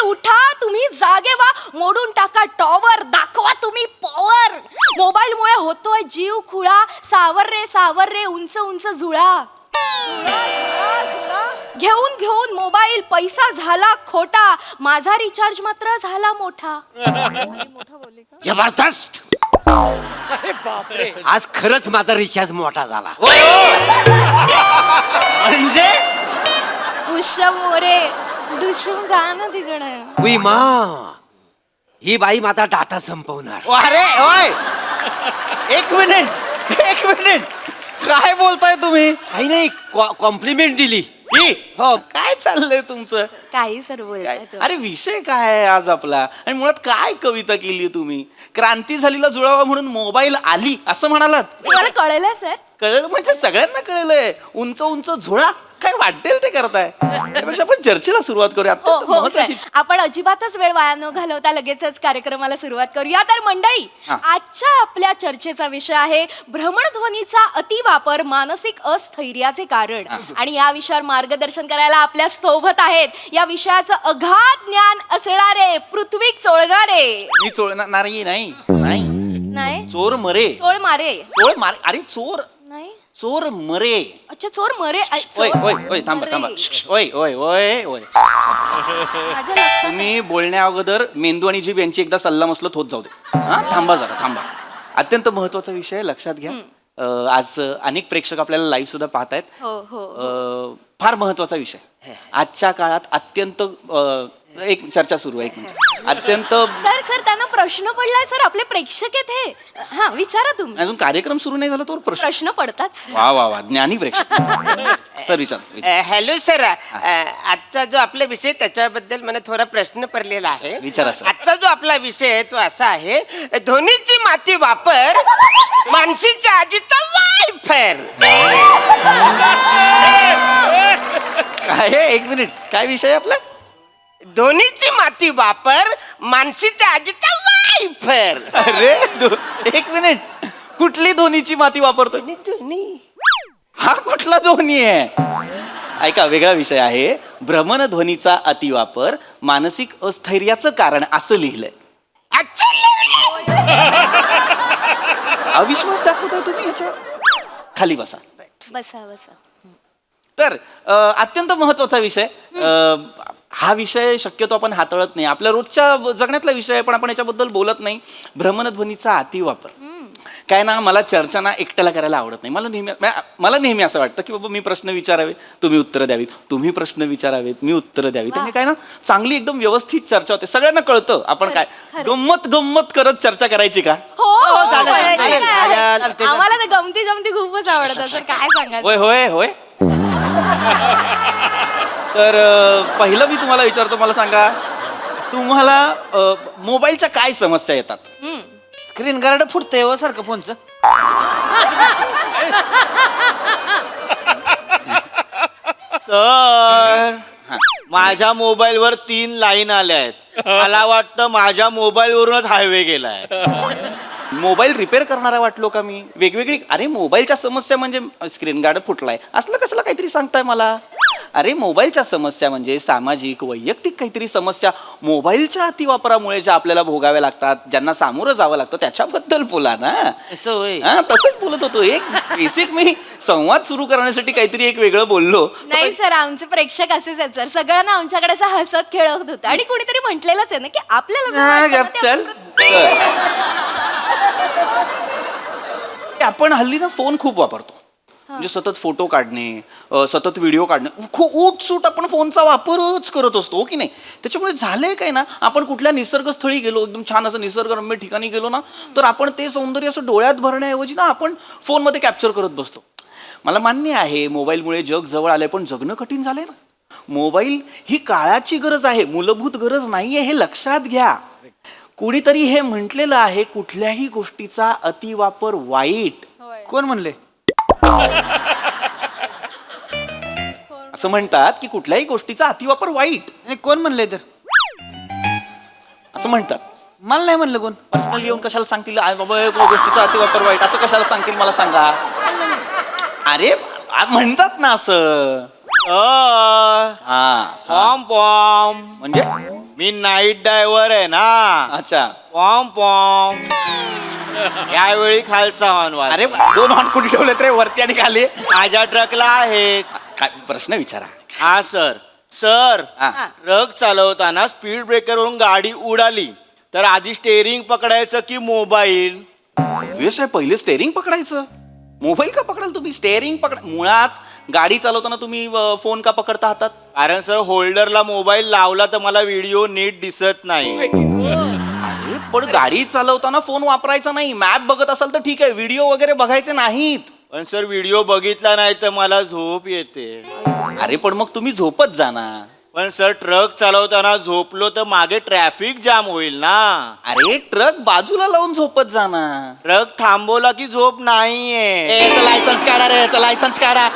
Speaker 2: उठा तुम्ही जागे व्हा, मोडून टाका टॉवर, दाखवा तुम्ही पॉवर. मोबाईल मुळे होतोय जीव खुळा, सावर रे उंच झुळा. घेऊन मोबाईल पैसा झाला खोटा, माझा रिचार्ज मात्र झाला मोठा.
Speaker 7: जबरदस्त. आज खरंच माझा रिचार्ज मोठा झाला.
Speaker 3: म्हणजे
Speaker 2: उष्म मोरे दुष्म जा ना तिकडे.
Speaker 7: उई मा, ही बाई माझा डाटा संपवणार.
Speaker 3: अरे ओय, एक मिनिट काय बोलताय तुम्ही?
Speaker 7: काही नाही, कॉम्प्लिमेंट दिली.
Speaker 3: हो, काय चाललंय तुमचं?
Speaker 2: काही सर बोलताय.
Speaker 3: अरे विषय काय आहे आज आपला, आणि मुळात काय कविता केली तुम्ही? क्रांती झालीला जुळावा म्हणून मोबाईल आली असं म्हणालात?
Speaker 2: तुम्हाला कळलं सर?
Speaker 3: कळलं म्हणजे सगळ्यांना कळलंय. उंच झुळा काय वाटेल ते करताय. त्यापेक्षा आपण चर्चेला सुरुवात करूया.
Speaker 2: हो
Speaker 3: अत्यंत
Speaker 2: हो सर.
Speaker 3: महत्त्वाची.
Speaker 2: आपण अजिबातच वेळ वाया न घालवता लगेचच कार्यक्रमाला सुरुवात करूया. तर मंडळी,
Speaker 3: हा.
Speaker 2: आजच्या आपल्या चर्चेचा विषय आहे भ्रमणध्वनीचा अतिवापर मानसिक अस्थैर्याचे कारण. आणि या विषयावर मार्गदर्शन करायला आपल्या सोबत आहेत या विषयाचं अगाध ज्ञान असणारे पृथ्वी चोळणारे.
Speaker 3: मी चोळणार नाही.
Speaker 2: नाही,
Speaker 3: चोर मरे.
Speaker 2: चोळ मारे.
Speaker 3: अरे चोर मरे.
Speaker 2: अच्छा, चोर मरे.
Speaker 3: ओय थांबा. ओय
Speaker 2: माझ्या लक्षात.
Speaker 3: तुम्ही बोलण्या अगोदर मेंदू आणि जीभ यांची एकदा सल्ला मसलत होत जाऊ दे. हा, थांबा. अत्यंत महत्वाचा विषय लक्षात घ्या. आज अनेक प्रेक्षक आपल्याला लाईव्ह सुद्धा पाहतायत.
Speaker 2: हो.
Speaker 3: फार महत्वाचा विषय आजच्या काळात. अत्यंत एक चर्चा सुरू आहे. एक मिनिट. अत्यंत
Speaker 2: सर त्यांना प्रश्न पडलाय सर. आपले प्रेक्षक आहेत हे. हा, विचारा तुम्ही.
Speaker 3: अजून कार्यक्रम सुरू नाही झाला तो
Speaker 2: प्रश्न पडतात.
Speaker 3: वा ज्ञानी प्रेक्षक. सर विचार.
Speaker 1: हॅलो सर, आजचा जो आपला विषय त्याच्याबद्दल मला थोडा प्रश्न पडलेला आहे.
Speaker 3: विचारा सर.
Speaker 1: आजचा जो आपला विषय आहे तो असा आहे, ध्वनीची माती वापर मानसीच्या आजीचा वायफर.
Speaker 3: काय? एक मिनिट, काय विषय आहे आपला?
Speaker 1: ध्वनीची माती वापर मानसीच्या आजीचा वायफर.
Speaker 3: अरे एक मिनिट, कुठली ध्वनीची माती वापरतोय? हा कुठला ध्वनी आहे? ऐका, वेगळा विषय आहे. भ्रमणध्वनीचा अतिवापर मानसिक अस्थैर्याचं कारण असं लिहिलंय. अविश्वास दाखवताय तुम्ही ह्याच्यावर? खाली बसा. तर अत्यंत महत्वाचा विषय. हा विषय शक्यतो आपण हाताळत नाही. आपल्या रोजच्या जगण्यातला विषय आहे, पण आपण याच्याबद्दल बोलत नाही. भ्रमणध्वनीचा अतिवापर. काय ना, मला चर्चा ना एकट्याला करायला आवडत नाही. मला नेहमी असं वाटतं की बाबा मी प्रश्न विचारावे, तुम्ही उत्तरं द्यावीत, तुम्ही प्रश्न विचारावेत, मी उत्तरं द्यावी. त्याने काय ना चांगली एकदम व्यवस्थित चर्चा होते. सगळ्यांना कळतं आपण काय गंमत करत चर्चा करायची का?
Speaker 2: हो,
Speaker 7: चालेल.
Speaker 2: आम्हाला तर गमती जमती खूपच आवडतात सर. काय सांगायचं.
Speaker 3: होय. तर पहिलं मी तुम्हाला विचारतो, मला सांगा, तुम्हाला मोबाईलच्या काय समस्या येतात?
Speaker 5: स्क्रीन गार्ड फुटतंय हो सारखं फोनचं.
Speaker 10: सर, माझ्या मोबाईलवर 3 लाईन आल्या आहेत. मला वाटतं माझ्या मोबाईलवरूनच हायवे गेलाय.
Speaker 3: मोबाईल रिपेअर करणारा वाटलो का मी? वेगवेगळी अरे मोबाईलच्या समस्या म्हणजे स्क्रीन गार्ड फुटलाय असलं कशाला काहीतरी सांगताय मला? अरे मोबाईलच्या समस्या म्हणजे सामाजिक वैयक्तिक काहीतरी समस्या मोबाईलच्या अतिवापरामुळे ज्या आपल्याला भोगाव्या लागतात, ज्यांना सामोरं जावं लागतं त्याच्याबद्दल बोला ना.
Speaker 10: असं होय.
Speaker 3: हा तसंच बोलत होतो. एक बेसिक मी संवाद सुरू करण्यासाठी काहीतरी एक वेगळं बोललो.
Speaker 8: नाही सर, आमचे प्रेक्षक असेच आहेत सर. सगळ्यांना आमच्याकडे असं हसत खेळत होतं आणि कुणीतरी म्हटलेलंच आहे ना की आपल्याला जे
Speaker 3: हा,
Speaker 8: वाटतं ना
Speaker 3: गप
Speaker 8: ते
Speaker 3: चल. आपण हल्ली ना फोन खूप वापरतो. म्हणजे सतत फोटो काढणे, सतत व्हिडिओ काढणे, खूप उठसूट आपण फोनचा वापरच करत असतो, हो की नाही? त्याच्यामुळे झालंय काय ना, आपण कुठल्या निसर्गस्थळी गेलो, एकदम छान असं निसर्गरम्य ठिकाणी गेलो ना, तर आपण ते सौंदर्य असं डोळ्यात भरण्याऐवजी ना आपण फोनमध्ये कॅप्चर करत बसतो. मला मान्य आहे मोबाईलमुळे जग जवळ आलंय, पण जगणं कठीण झालंय ना. मोबाईल ही काळाची गरज आहे, मूलभूत गरज नाहीये, हे लक्षात घ्या. कुणीतरी हे म्हटलेलं आहे, कुठल्याही गोष्टीचा अतिवापर वाईट.
Speaker 10: कोण म्हणले?
Speaker 3: असं म्हणतात की कुठल्याही गोष्टीचा अतिवापर वाईट.
Speaker 10: नाही, कोण म्हणले तर?
Speaker 3: असं म्हणतात.
Speaker 10: मला नाही म्हणलं कोण.
Speaker 3: पर्सनल येऊन कशाला सांगतील आय बाबा या गोष्टीचा अतिवापर वाईट असं कशाला सांगतील मला सांगा. अरे म्हणतात ना असं. हा
Speaker 10: पॉम पॉम.
Speaker 3: म्हणजे
Speaker 10: मी नाईट ड्रायव्हर आहे ना.
Speaker 3: अच्छा.
Speaker 10: पॉम पॉम. यावेळी खालचा हॉर्न वाजला.
Speaker 3: अरे 2 हॉर्न कुठे ठेवलेत रे, वरती आणि खाली?
Speaker 10: माझ्या ट्रकला आहे.
Speaker 3: काय प्रश्न विचारा.
Speaker 10: हा सर. सर,
Speaker 3: हा.
Speaker 10: ट्रक चालवताना स्पीड ब्रेकरवरून गाडी उडाली तर आधी स्टेअरिंग पकडायचं की मोबाईल?
Speaker 3: वेस आहे, पहिले स्टेअरिंग पकडायचं. मोबाईल का पकडाल तुम्ही? स्टेअरिंग पकड. मुळात गाडी चालवताना तुम्ही फोन का पकडता हातात?
Speaker 10: कारण सर होल्डरला मोबाईल लावला तर मला व्हिडिओ नीट दिसत नाही.
Speaker 3: अरे पण गाडी चालवताना फोन वापरायचा नाही. मॅप बघत असाल तर ठीक आहे, व्हिडिओ वगैरे बघायचे नाहीत.
Speaker 10: पण सर व्हिडिओ बघितला नाही तर मला झोप येते.
Speaker 3: अरे पण मग तुम्ही झोपत जा ना.
Speaker 10: पण सर ट्रक चालवताना झोपलो तर मागे ट्रॅफिक जाम होईल ना.
Speaker 3: अरे ट्रक बाजूला लावून झोपत जा ना.
Speaker 10: ट्रक थांबवला की झोप नाहीये.
Speaker 3: लायसन्स काढा रे, लायसन्स काढा.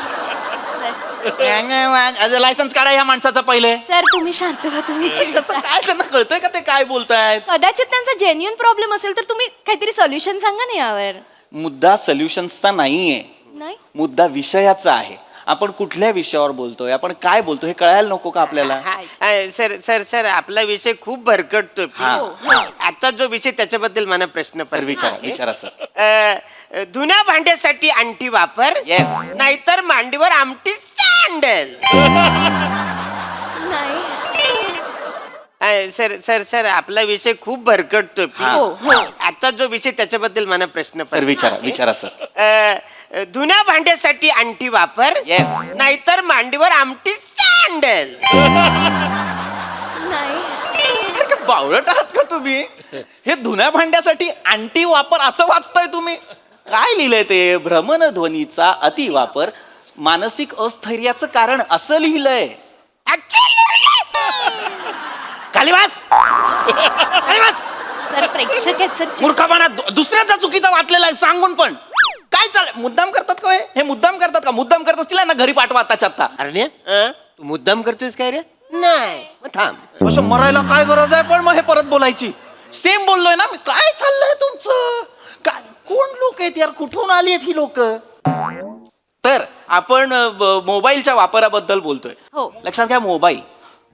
Speaker 3: लायसन्स काढा ह्या माणसाचं पहिले.
Speaker 8: सर तुम्ही शांत व्हा, तुम्ही
Speaker 3: कसं काय त्यांना कळतंय का ते काय बोलतायत?
Speaker 8: कदाचित त्यांचा जेन्युइन प्रॉब्लेम असेल तर तुम्ही काहीतरी सोल्युशन सांगा ना यावर.
Speaker 3: मुद्दा सोल्युशन्सचा नाहीये,
Speaker 8: नाही
Speaker 3: मुद्दा विषयाचा आहे. आपण कुठल्या विषयावर बोलतोय, आपण काय बोलतोय हे कळायला नको का आपल्याला?
Speaker 1: सर सर सर आपला विषय खूप भरकटतो.
Speaker 3: हा,
Speaker 1: आता जो विषय त्याच्याबद्दल मला प्रश्न
Speaker 3: सर विचारा
Speaker 1: आहे.
Speaker 3: विचारा सर.
Speaker 1: धुण्या भांड्यासाठी अंटी वापर,
Speaker 3: Yes.
Speaker 1: नाहीतर मांडीवर आमटी सँडल.
Speaker 8: नाही.
Speaker 1: सर सर सर आपला विषय खूप भरकटतो. आता जो विषय त्याच्याबद्दल मला प्रश्न
Speaker 3: सर विचारा विचारा सर.
Speaker 1: धुण्या भांड्यासाठी अंटी वापर,
Speaker 3: Yes.
Speaker 1: नाहीतर मांडीवर आमटी सँडल.
Speaker 8: नाही.
Speaker 3: अरे काय बावळट आहात का तुम्ही? हे धुण्या भांड्यासाठी अंटी वापर असं वाचताय तुम्ही? काय लिहिलंय ते? भ्रमणध्वनीचा अतिवापर मानसिक अस्थैर्याचं कारण असं लिहिलंय. खाली बस. खाली बस.
Speaker 8: सर प्रेक्षक आहेत सर.
Speaker 3: मूर्खपणा दुसऱ्याचा चुकीचा वाचलेला आहे सांगून पण. काय चाललंय? मुद्दाम करतात का हे? मुद्दाम करतात का? मुद्दाम करत असतील ना घरी पाठवा आताच्या आता.
Speaker 1: अरे तू मुद्दाम करतोयस काय रे? नाही मग थांब.
Speaker 3: असं मरायला काय गरज आहे पण मग हे परत बोलायची? सेम बोललोय ना मी. काय चाललंय तुमचं? काय कोण लोक आहेत यार? कुठून आली आहेत ही लोक? तर आपण मोबाईलच्या वापराबद्दल बोलतोय.
Speaker 8: हो.
Speaker 3: लक्षात घ्या, मोबाईल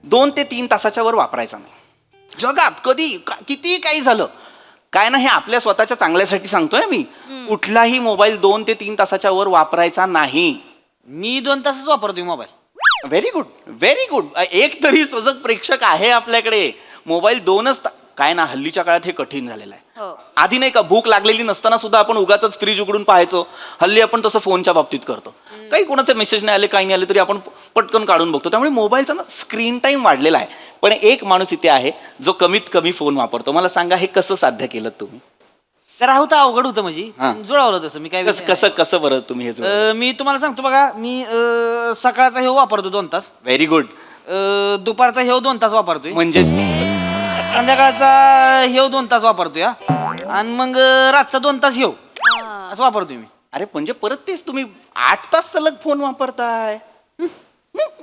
Speaker 3: 2 ते 3 तासाच्या वर वापरायचा नाही. जगात कधी किती काही झालं काय ना, हे आपल्या स्वतःच्या चांगल्यासाठी सांगतोय मी. कुठलाही मोबाईल 2 ते 3 तासाच्या वर वापरायचा नाही.
Speaker 10: मी 2 तासच वापरतोय mobile.
Speaker 3: Very good very good. एक तरी सजग प्रेक्षक आहे आपल्याकडे. मोबाईल 2च काय ना, हल्लीच्या काळात हे कठीण झालेलं आहे. आधी नाही का भूक लागलेली नसताना सुद्धा आपण उगाच फ्रीज उघडून पाहायचो. हल्ली आपण तसं फोनच्या बाबतीत करतो. काही कोणाचे मेसेज नाही आले, काही नाही आले तरी आपण पटकन काढून बघतो. त्यामुळे मोबाईलचा ना स्क्रीन टाइम वाढलेला आहे. पण एक माणूस इथे आहे जो कमीत कमी फोन वापरतो. मला सांगा हे कसं साध्य केलं तुम्ही?
Speaker 10: जरा होतं अवघड होतं म्हणजे
Speaker 3: हा.
Speaker 10: जुळवलं तसं मी काय विषय
Speaker 3: कसं कसं बरं तुम्ही हे
Speaker 10: नाही. मी तुम्हाला सांगतो बघा, मी सकाळचा हे वापरतो 2 तास.
Speaker 3: Very good.
Speaker 10: दुपारचा हे 2 तास वापरतोय.
Speaker 3: म्हणजे
Speaker 10: संध्याकाळचा हे 2 तास वापरतोय. आणि मग रातचा 2 तास हे असं वापरतोय मी.
Speaker 3: अरे म्हणजे परत तेच तुम्ही 8 तास सलग फोन वापरताय.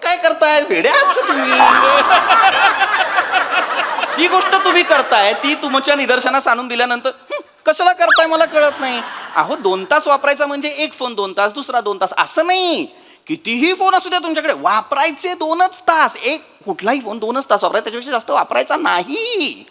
Speaker 3: काय करताय? वेडे आहात का तुम्ही? जी गोष्ट तुम्ही करताय ती तुमच्या निदर्शनास आणून दिल्यानंतर कशाला करताय मला कळत नाही. अहो 2 तास वापरायचा म्हणजे एक फोन 2 तास, दुसरा 2 तास असं नाही. कितीही फोन असू द्या तुमच्याकडे, वापरायचे 2च तास. एक कुठलाही फोन 2च तास वापरायचा, त्याच्यापेक्षा जास्त वापरायचा नाही.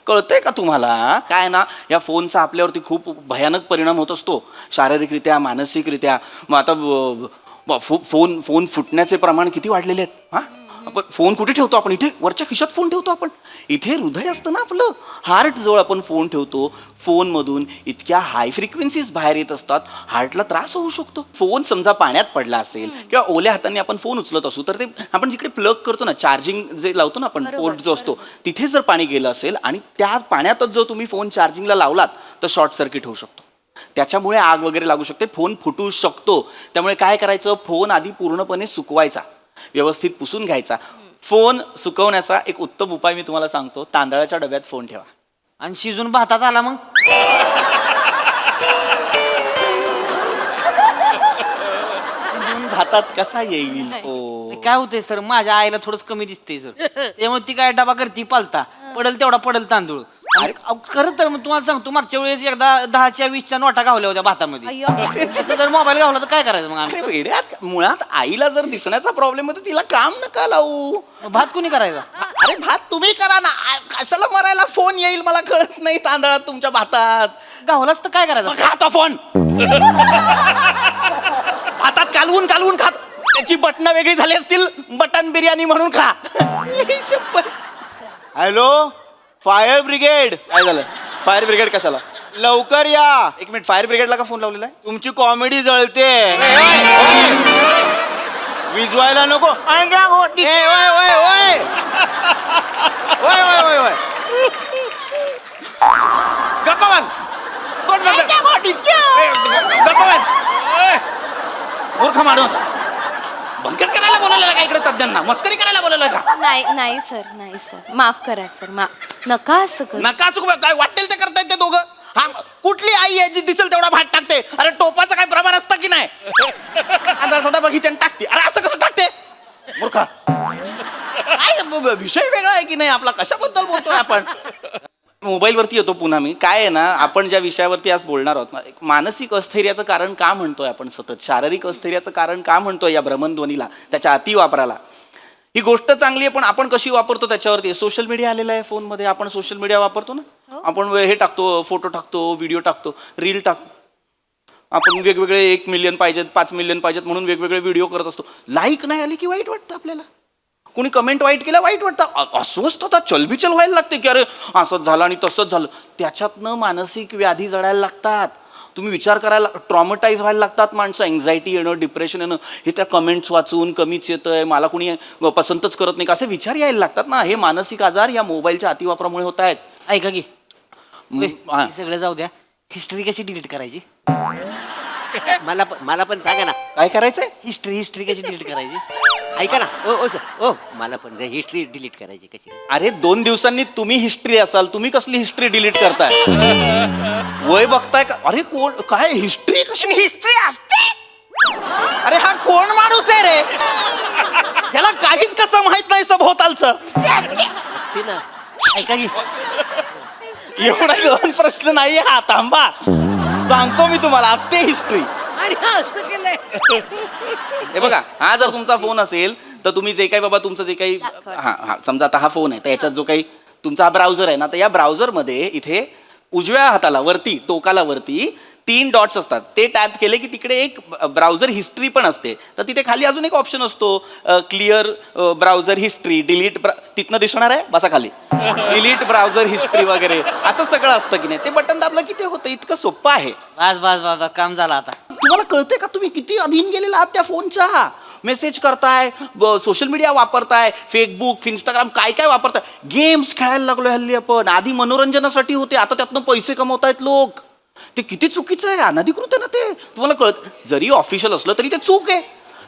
Speaker 3: कळतंय का तुम्हाला? काय ना, या फोनचा आपल्यावरती खूप भयानक परिणाम होत असतो, शारीरिकरित्या, मानसिकरित्या. मग आता फोन फुटण्याचे प्रमाण किती वाढलेले आहेत. हा, आपण फोन कुठे ठेवतो? आपण इथे वरच्या खिशात फोन ठेवतो. आपण इथे हृदय असतं ना आपलं, हार्ट जवळ आपण फोन ठेवतो. फोनमधून इतक्या हाय फ्रिक्वेन्सीज बाहेर येत असतात, हार्टला त्रास होऊ शकतो. फोन समजा पाण्यात पडला असेल किंवा ओल्या हाताने आपण फोन उचलत असू, तर ते आपण जिकडे प्लग करतो ना, चार्जिंग जे लावतो ना आपण, पोर्ट जो असतो, तिथे जर पाणी गेलं असेल आणि त्या पाण्यातच जर तुम्ही फोन चार्जिंगला लावलात तर शॉर्ट सर्किट होऊ शकतो. त्याच्यामुळे आग वगैरे लागू शकते, फोन फुटू शकतो. त्यामुळे काय करायचं, फोन आधी पूर्णपणे सुकवायचा, व्यवस्थित पुसून घ्यायचा. फोन सुकवण्याचा एक उत्तम उपाय मी तुम्हाला सांगतो, तांदळाच्या डब्यात फोन ठेवा.
Speaker 10: आणि शिजून भातात आला मग?
Speaker 3: शिजून भातात कसा येईल फोन?
Speaker 10: काय होतंय सर, माझ्या आईला थोडंच कमी दिसतंय सर, त्यामुळे ती काय डबा करती पालता, पडल तेवढा पडल तांदूळ. खरं तर मग तुम्हाला सांगतो, मागच्या वेळेस एकदा 10च्या 20च्या नोटा गावल्या होत्या भातामध्ये.
Speaker 2: अय्यो.
Speaker 10: तसं जर मोबाईल गावला तर काय करायचं मग आम्ही?
Speaker 3: अरे वेड्यात, मुळात आईला जर दिसण्याचा प्रॉब्लेम होतो, तिला काम नका लावू.
Speaker 10: मग भात कोणी करायचा?
Speaker 3: अरे भात तुम्ही करा ना. कशाला मरायला फोन येईल मला कळत नाही तांदळात तुमच्या भातात.
Speaker 10: गावलाच तर काय करायचं?
Speaker 3: मग खाता फोन. भातात कालवून कालवून खात, त्याची बटणं वेगळी झाली असतील, बटन बिर्याणी म्हणून खा.
Speaker 4: Hello, fire brigade.
Speaker 3: काय झालं? फायर ब्रिगेड कशाला?
Speaker 4: लवकर या,
Speaker 3: एक मिनिट, फायर ब्रिगेडला का फोन लावलेला आहे?
Speaker 4: तुमची कॉमेडी जळते. विजवायला नको.
Speaker 3: ओय ओय ओय ओय ओय ओय ओय ओय. गप्पा बस. कोण म्हणतं? गप्पा बस. मूर्ख माणूस, बंकच करायला बोलवलेला का इकडे तज्ञांना? मस्करी करायला बोलवलं का?
Speaker 8: नाही सर, नाही सर, माफ करा सर, नका असं करू.
Speaker 3: नका चुक, काय वाटेल ते करतायत ते दोघं. हा, कुठली आई आहे जी दिसेल तेवढा भात टाकते? अरे टोपाचं काय प्रमाण असतं की नाही? तांदळाचा बघितले आणि टाकते. अरे असं कसं टाकते? मूर्खा, काय विषय वेगळा आहे की नाही आपला? कशाबद्दल बोलतोय आपण? मोबाईलवरती येतो पुन्हा मी. काय आहे ना, आपण ज्या विषयावरती आज बोलणार आहोत ना, एक मानसिक अस्थैर्याचं कारण का म्हणतोय आपण सतत, शारीरिक अस्थैर्याचं कारण का म्हणतोय या भ्रमणध्वनीला, त्याच्या अतिवापराला. ही गोष्ट चांगली आहे, पण आपण कशी वापरतो त्याच्यावरती. सोशल मीडिया आलेला आहे फोनमध्ये, आपण सोशल मीडिया वापरतो ना, आपण हे टाकतो, फोटो टाकतो, व्हिडिओ टाकतो, रील टाकतो. आपण वेगवेगळे 1 मिलियन पाहिजेत, 5 मिलियन पाहिजेत म्हणून वेगवेगळे व्हिडिओ करत असतो. लाईक नाही आली की वाईट वाटतं आपल्याला, कोणी कमेंट वाईट केला वाईट वाटतं, अस्वस्थता चलबिचल व्हायला लागते की अरे असंच झालं आणि तसंच झालं. त्याच्यातनं मानसिक व्याधी जडायला लागतात. तुम्ही विचार करायला, ट्रॉमटाईज व्हायला लागतात माणसं. एन्झायटी येणं, डिप्रेशन येणं, हे त्या कमेंट्स वाचून कमीच येतंय, मला कोणी पसंतच करत नाही, असे विचार यायला लागतात ना. हे मानसिक आजार या मोबाईलच्या अतिवापरामुळे होत आहेत.
Speaker 10: ऐका की,
Speaker 3: हा.
Speaker 10: हे सगळं जाऊ द्या, हिस्ट्री कशी डिलीट करायची?
Speaker 5: मला पण सांगा ना,
Speaker 3: काय करायचंय?
Speaker 10: हिस्ट्री कशी डिलीट करायची?
Speaker 5: ऐका ना. ओ सर, ओ मला पण हिस्ट्री डिलीट करायची कशी?
Speaker 3: अरे 2 दिवसांनी तुम्ही हिस्ट्री असाल, तुम्ही कसली हिस्ट्री डिलीट करताय? वय बघताय का? अरे कोण, काय हिस्ट्री कशी?
Speaker 1: हिस्ट्री असते.
Speaker 3: अरे हा कोण माणूस आहे रे? ह्याला काहीच कसं माहित नाही सभोवतालचं.
Speaker 5: ते ना,
Speaker 10: ऐका की,
Speaker 3: एवढा गहन प्रश्न नाहीये हा, थांबा सांगतो मी तुम्हाला. असते हिस्ट्री.
Speaker 9: आणि हा असं केलंय.
Speaker 3: हे बघा, हा जर तुमचा फोन असेल तर तुम्ही जे काही बाबा तुमचं जे काही, हा समजा आता हा फोन आहे, तर याच्यात जो काही तुमचा हा ब्राउझर आहे ना, तर या ब्राउझरमध्ये इथे उजव्या हाताला वरती, टोकाला वरती 3 डॉट्स असतात. ते टॅप केले की तिकडे एक ब्राउझर हिस्ट्री पण असते. तर तिथे खाली अजून एक ऑप्शन असतो, क्लिअर ब्राउझर हिस्ट्री, डिलीट, तिथनं दिसणार आहे बसा खाली, डिलीट ब्राउझर हिस्ट्री वगैरे असं सगळं असतं की नाही. ते बटन दाबलं की ते होतं. इतकं सोपं आहे.
Speaker 10: बस काम झालं आता.
Speaker 3: तुम्हाला कळतंय का तुम्ही किती अधीन गेलेला आहात त्या फोनच्या? मेसेज करताय, सोशल मीडिया वापरताय, फेसबुक, इंस्टाग्राम, काय काय वापरताय. गेम्स खेळायला लागलोय हल्ली आपण. आधी मनोरंजनासाठी होते, आता त्यातनं पैसे कमवतायत लोक. ते किती चुकीचं आहे, अनधिकृत आहे ना ते. तुम्हाला कळत, जरी ऑफिशियल असलं तरी ते चूक आहे.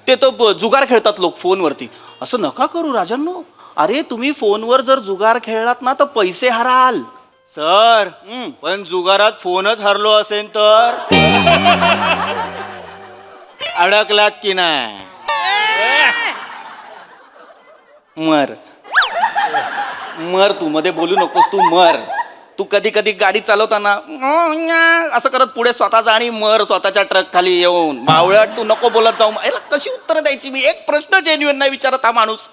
Speaker 3: ते तर जुगार खेळतात लोक फोनवरती. असं नका करू राजांनो. अरे तुम्ही फोनवर जर जुगार खेळलात ना तर पैसे हराल.
Speaker 4: सर, पण जुगारात फोनच हरलो असेल तर अडकलात की नाही?
Speaker 3: मर तू मध्ये बोलू नकोस. तू तू कधी कधी गाडी चालवताना असं करत पुढे स्वतःचा आणि मर स्वतःच्या ट्रक खाली येऊन बावळट तू नको बोलत जाऊ याला कशी उत्तर द्यायची मी एक प्रश्न जेन्युइन नाही विचारत हा माणूस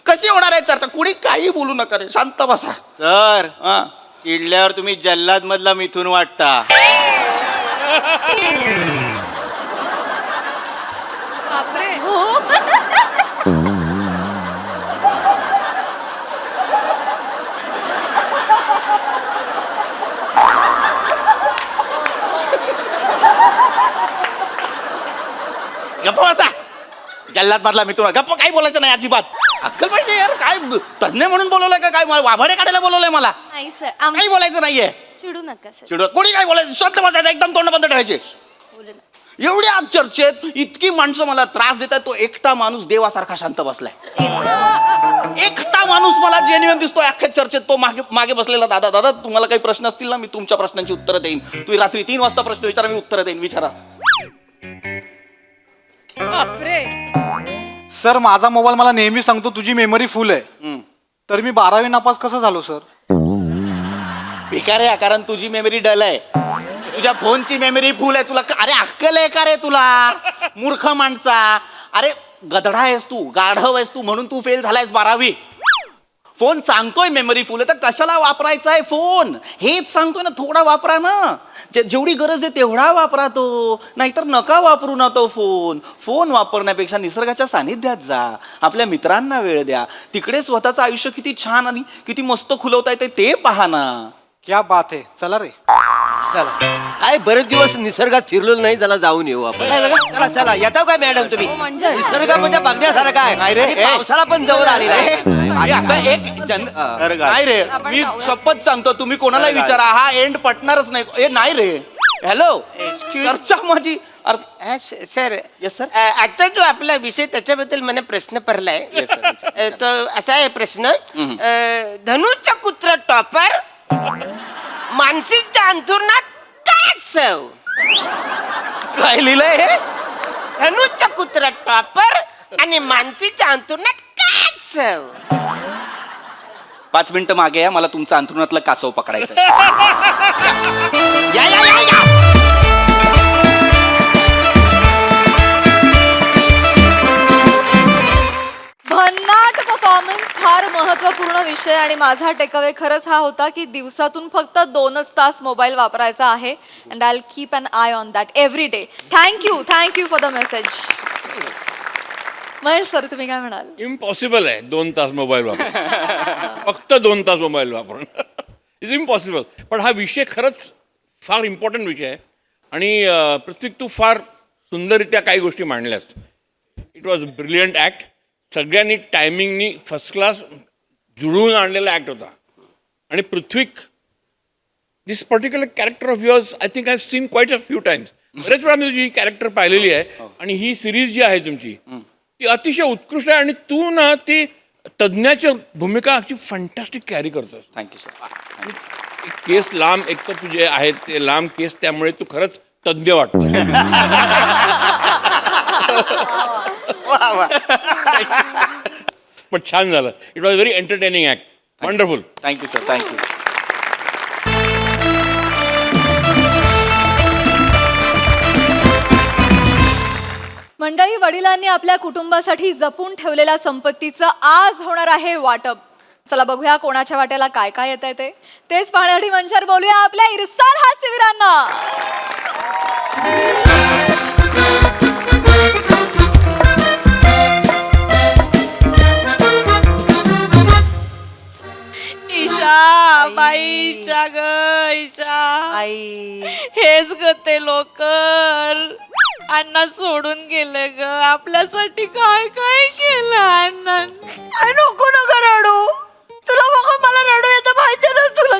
Speaker 3: कशी होणार आहे चर्चा कुणी काही बोलू नका रे शांत बसा
Speaker 10: सर
Speaker 3: हा
Speaker 10: चिडल्यावर तुम्ही जल्लाद मधला मिथून वाटता.
Speaker 3: गप्प बसा जल्लाद मधला मित्र गप्प काही बोलायचं नाही अजिबात अक्कल पाहिजे यार काय तज्ञ म्हणून बोलवलंय का काय वाभाडे काढायला बोलवलंय मला
Speaker 8: नाही सर
Speaker 3: काही बोलायचं नाहीये
Speaker 8: चिडू नका सर.
Speaker 3: चिडवत कोणी काय बोलायचं शांत बसायचं एकदम तोंड बंद ठेवायचे एवढ्या चर्चेत इतकी माणसं मला त्रास देतात तो एकटा माणूस देवासारखा शांत बसलाय एकटा माणूस मला जेन्युइन दिसतोय अख्ख्या चर्चेत तो मागे मागे बसलेला दादा दादा तुम्हाला काही प्रश्न असतील ना मी तुमच्या प्रश्नांची उत्तरं देईन तुम्ही रात्री 3 वाजता प्रश्न विचारा मी उत्तरं देईन विचारा
Speaker 11: सर माझा मोबाईल मला नेहमी सांगतो तुझी मेमरी फुल आहे तर मी 12वी नापास कसं झालो सर?
Speaker 3: बेकार आहे कारण तुझी मेमरी डल आहे तुझ्या फोनची मेमरी फुल आहे तुला अरे अक्कल आहे का रे तुला मूर्ख माणसा अरे गधडा आहेस तू गाढव आहेस तू म्हणून तू फेल झालायस 12वी फोन सांगतोय मेमरी फुल आहे तर कशाला वापरायचा आहे फोन हेच सांगतोय ना थोडा वापरा ना जेवढी गरज आहे तेवढा वापरा तो नाहीतर नका वापरू ना तो फोन वापरण्यापेक्षा निसर्गाच्या सानिध्यात जा आपल्या मित्रांना वेळ द्या तिकडे स्वतःचं आयुष्य किती छान आणि किती मस्त खुलवता येते ते पहा ना
Speaker 11: क्या बात आहे चला रे
Speaker 7: चला काय बरेच दिवस निसर्गात फिरलो नाही चला जाऊन येऊ आपण चला चला येता काय मॅडम तुम्ही निसर्गामध्ये बघण्यासारखं
Speaker 3: नाही
Speaker 7: आहे
Speaker 3: रे,
Speaker 7: आणि पावसाळा पण जवळ आलेला आहे
Speaker 3: आणि असं एक नाही रे मी शपथ सांगतो तुम्ही कोणाला विचारा हा एंड पटणारच नाही नाही रे हॅलो चर्चा माझी
Speaker 1: सर
Speaker 3: येस सर
Speaker 1: आजचा जो आपला विषय त्याच्याबद्दल मला प्रश्न पडलाय तो असा आहे प्रश्न धनुचा कुत्र टॉपर मानसिकच्या अंथरुणात काय सव
Speaker 3: काय लिहिलंय हे
Speaker 1: धनुचा कुत्र टॉपर आणि मानसीच्या अंथरुणात काय सव
Speaker 3: 5 मिनिटं मागे या मला तुमचं अंथरुणातलं कासव पकडायचं
Speaker 1: या या या या
Speaker 2: भन्नाट परफॉर्मन्स फार महत्त्वपूर्ण विषय आणि माझा टेकअवे खरंच हा होता की दिवसातून फक्त 2च तास मोबाईल वापरायचा आहे and I will keep an eye on that every day. Thank you for the message. Mahesh sir तुम्ही काय म्हणाल?
Speaker 6: इम्पॉसिबल आहे 2 तास मोबाईल वापरून फक्त 2 तास मोबाईल वापरून इज इम्पॉसिबल पण हा विषय खरंच फार इम्पॉर्टंट विषय आहे आणि प्रत्येक तू फार सुंदररित्या काही गोष्टी मांडल्यास इट वॉज ब्रिलियंट ॲक्ट सगळ्यांनी टायमिंगनी फर्स्ट क्लास जुळवून आणलेला ॲक्ट होता आणि Prithvik this particular character of yours I think I seen quite a few times बरेच वेळा मी तुझी कॅरेक्टर पाहिलेली आहे आणि ही सिरीज जी आहे तुमची ती अतिशय उत्कृष्ट आहे आणि तू ना ती तज्ज्ञाची भूमिका अशी फंटॅस्टिक कॅरी करतोस.
Speaker 3: Thank you sir.
Speaker 6: केस लांब एक तर तुझे आहेत ते लांब केस त्यामुळे तू खरंच तज्ज्ञ वाटतो. पण छान झालं it was very entertaining act wonderful.
Speaker 3: Thank you sir thank you.
Speaker 2: मंडळी वडिलांनी आपल्या कुटुंबासाठी जपून ठेवलेल्या संपत्तीचं आज होणार आहे वाटप. चला बघूया कोणाच्या वाट्याला काय काय येत आहे तेच पाहण्यासाठी मंचावर बोलूया आपल्या इरसाल हास्यवीरांना.
Speaker 8: ईशा बाई ईशा ग ईशा आई हेच ग ते लोक अण्णा सोडून गेले ग आपल्यासाठी काय काय केलं अण्णा. नको नको रडू तुला बघून मला रडू येतं माहिती ना तुला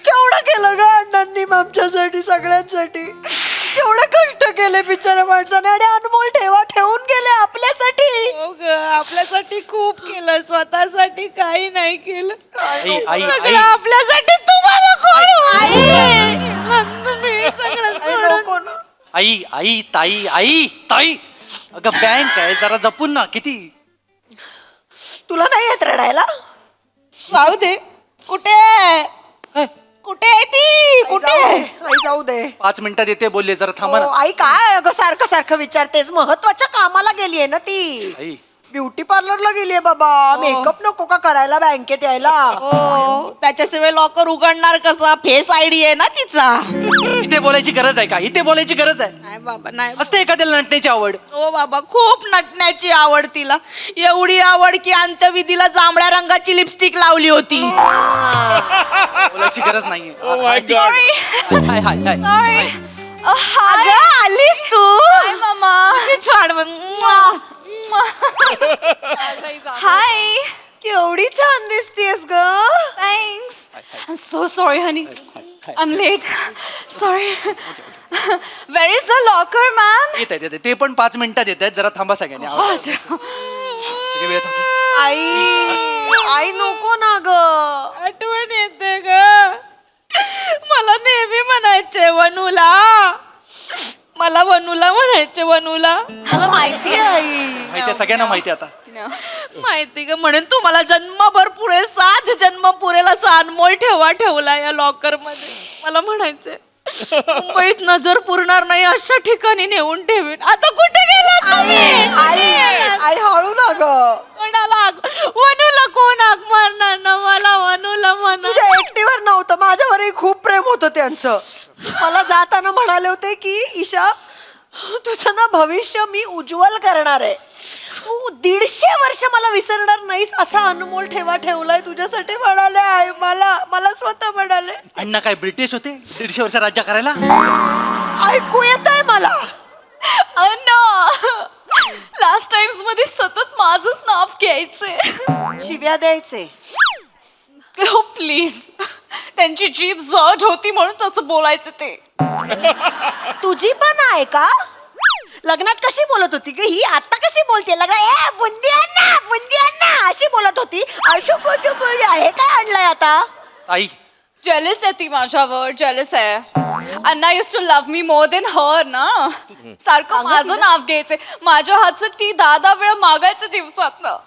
Speaker 8: केवढं केलं ग अण्णांनी आमच्यासाठी सगळ्यांसाठी केवढे कष्ट केले बिचाऱ्या माणसाने आणि अनमोल ठेवा ठेवून गेले आपल्यासाठी. हो ग आपल्यासाठी खूप केलं स्वतःसाठी काही नाही केलं. सगळं आपल्यासाठी तुम्हाला कोण
Speaker 10: आई आई ताई आई ताई अगं बँक आहे जरा जपून ना किती
Speaker 8: तुला नाही येत रडायला जाऊ दे कुठे कुठे आहे ती कुठे
Speaker 12: आई जाऊ दे
Speaker 11: 5 मिनिटात येते बोलले जरा थांबा
Speaker 12: हो,
Speaker 11: ना
Speaker 12: आई काय अगं सारखं सारखं विचारतेस महत्वाच्या कामाला गेलीये ना ती
Speaker 11: आई
Speaker 12: ब्युटी पार्लरला गेलीये बाबा मेकअप नको का करायला बँकेत यायला
Speaker 8: हो त्याच्याशिवाय लॉकर उघडणार कसा फेस आयडी आहे ना तिचा
Speaker 11: इथे बोलायची गरज आहे का इथे बोलायची गरज आहे
Speaker 8: नाही बाबा नाही
Speaker 11: असते एखाद्याला नटण्याची आवड
Speaker 8: हो बाबा खूप नटण्याची आवड तिला एवढी आवड की अंत्यविधीला जांभळ्या रंगाची लिपस्टिक लावली होती
Speaker 11: बोलायची गरज नाहीये
Speaker 6: Oh my God.
Speaker 11: High high hi
Speaker 2: sorry
Speaker 8: अगं आलीस तू
Speaker 2: मामा
Speaker 8: किती छान
Speaker 2: हाय
Speaker 12: केवढी छान दिसतेस ग
Speaker 2: thanks I am so sorry honey I am late sorry where is the locker ma'am
Speaker 11: येत आहेत ते पण 5 मिनिटात येत आहेत जरा थांबा सगळ्यांनी सगळे वेळेत होते.
Speaker 12: आई आई नको ना ग
Speaker 8: आठवण येते ग मला नेहमी म्हणायचे वनूला मला वनूला म्हणायचे वनूला
Speaker 12: मला माहिती आहे आई
Speaker 11: माहिती आहे सगळ्यांना माहिती आहे आता
Speaker 8: माहिती ग म्हणून तू मला जन्मभर पुरे 7 जन्म पुरेल असा अनमोल ठेवला या लॉकर मध्ये मला म्हणायचे मुंबईत नजर पुरणार नाही अशा ठिकाणी नेऊन ठेवीन आता कुठे गेला तुम्ही
Speaker 12: आई हळू ना ग
Speaker 8: कोणाला वनूला कोण हाक मारणार ना मला वनूला म्हणा
Speaker 12: तुझ्या एकटीवर नव्हतं माझ्यावरही खूप प्रेम होतं त्यांचं मला जाताना म्हणाले होते की ईशा तुझं ना भविष्य मी उज्ज्वल करणार आहे तू 150 वर्ष मला विसरणार नाहीस असा अनमोल ठेवलाय तुझ्यासाठी म्हणाले आई मला स्वतः म्हणाले
Speaker 11: अण्णा काय ब्रिटिश होते 150 वर्ष राज्य करायला
Speaker 12: ऐकू येत आहे मला
Speaker 2: लास्ट टाइम्स मध्ये सतत माझंच नाव घ्यायचे
Speaker 12: शिव्या द्यायचे
Speaker 2: हो प्लीज त्यांची जीभ जड होती म्हणून तसं बोलायचं ते
Speaker 12: तुझी पण आहे का लग्नात कशी बोलत होती ग ही आता कशी बोलते लग्न ए बुंदी अण्णा अशी बोलत होती अशो बोल आहे काय आणलंय आता
Speaker 11: आई
Speaker 2: जेलस आहे ती माझ्यावर जेलस आहे अण्णा used to love me more than her ना सारखं माझं नाव घ्यायचे माझ्या हातचं टी 10 वेळा मागायचं दिवसात ना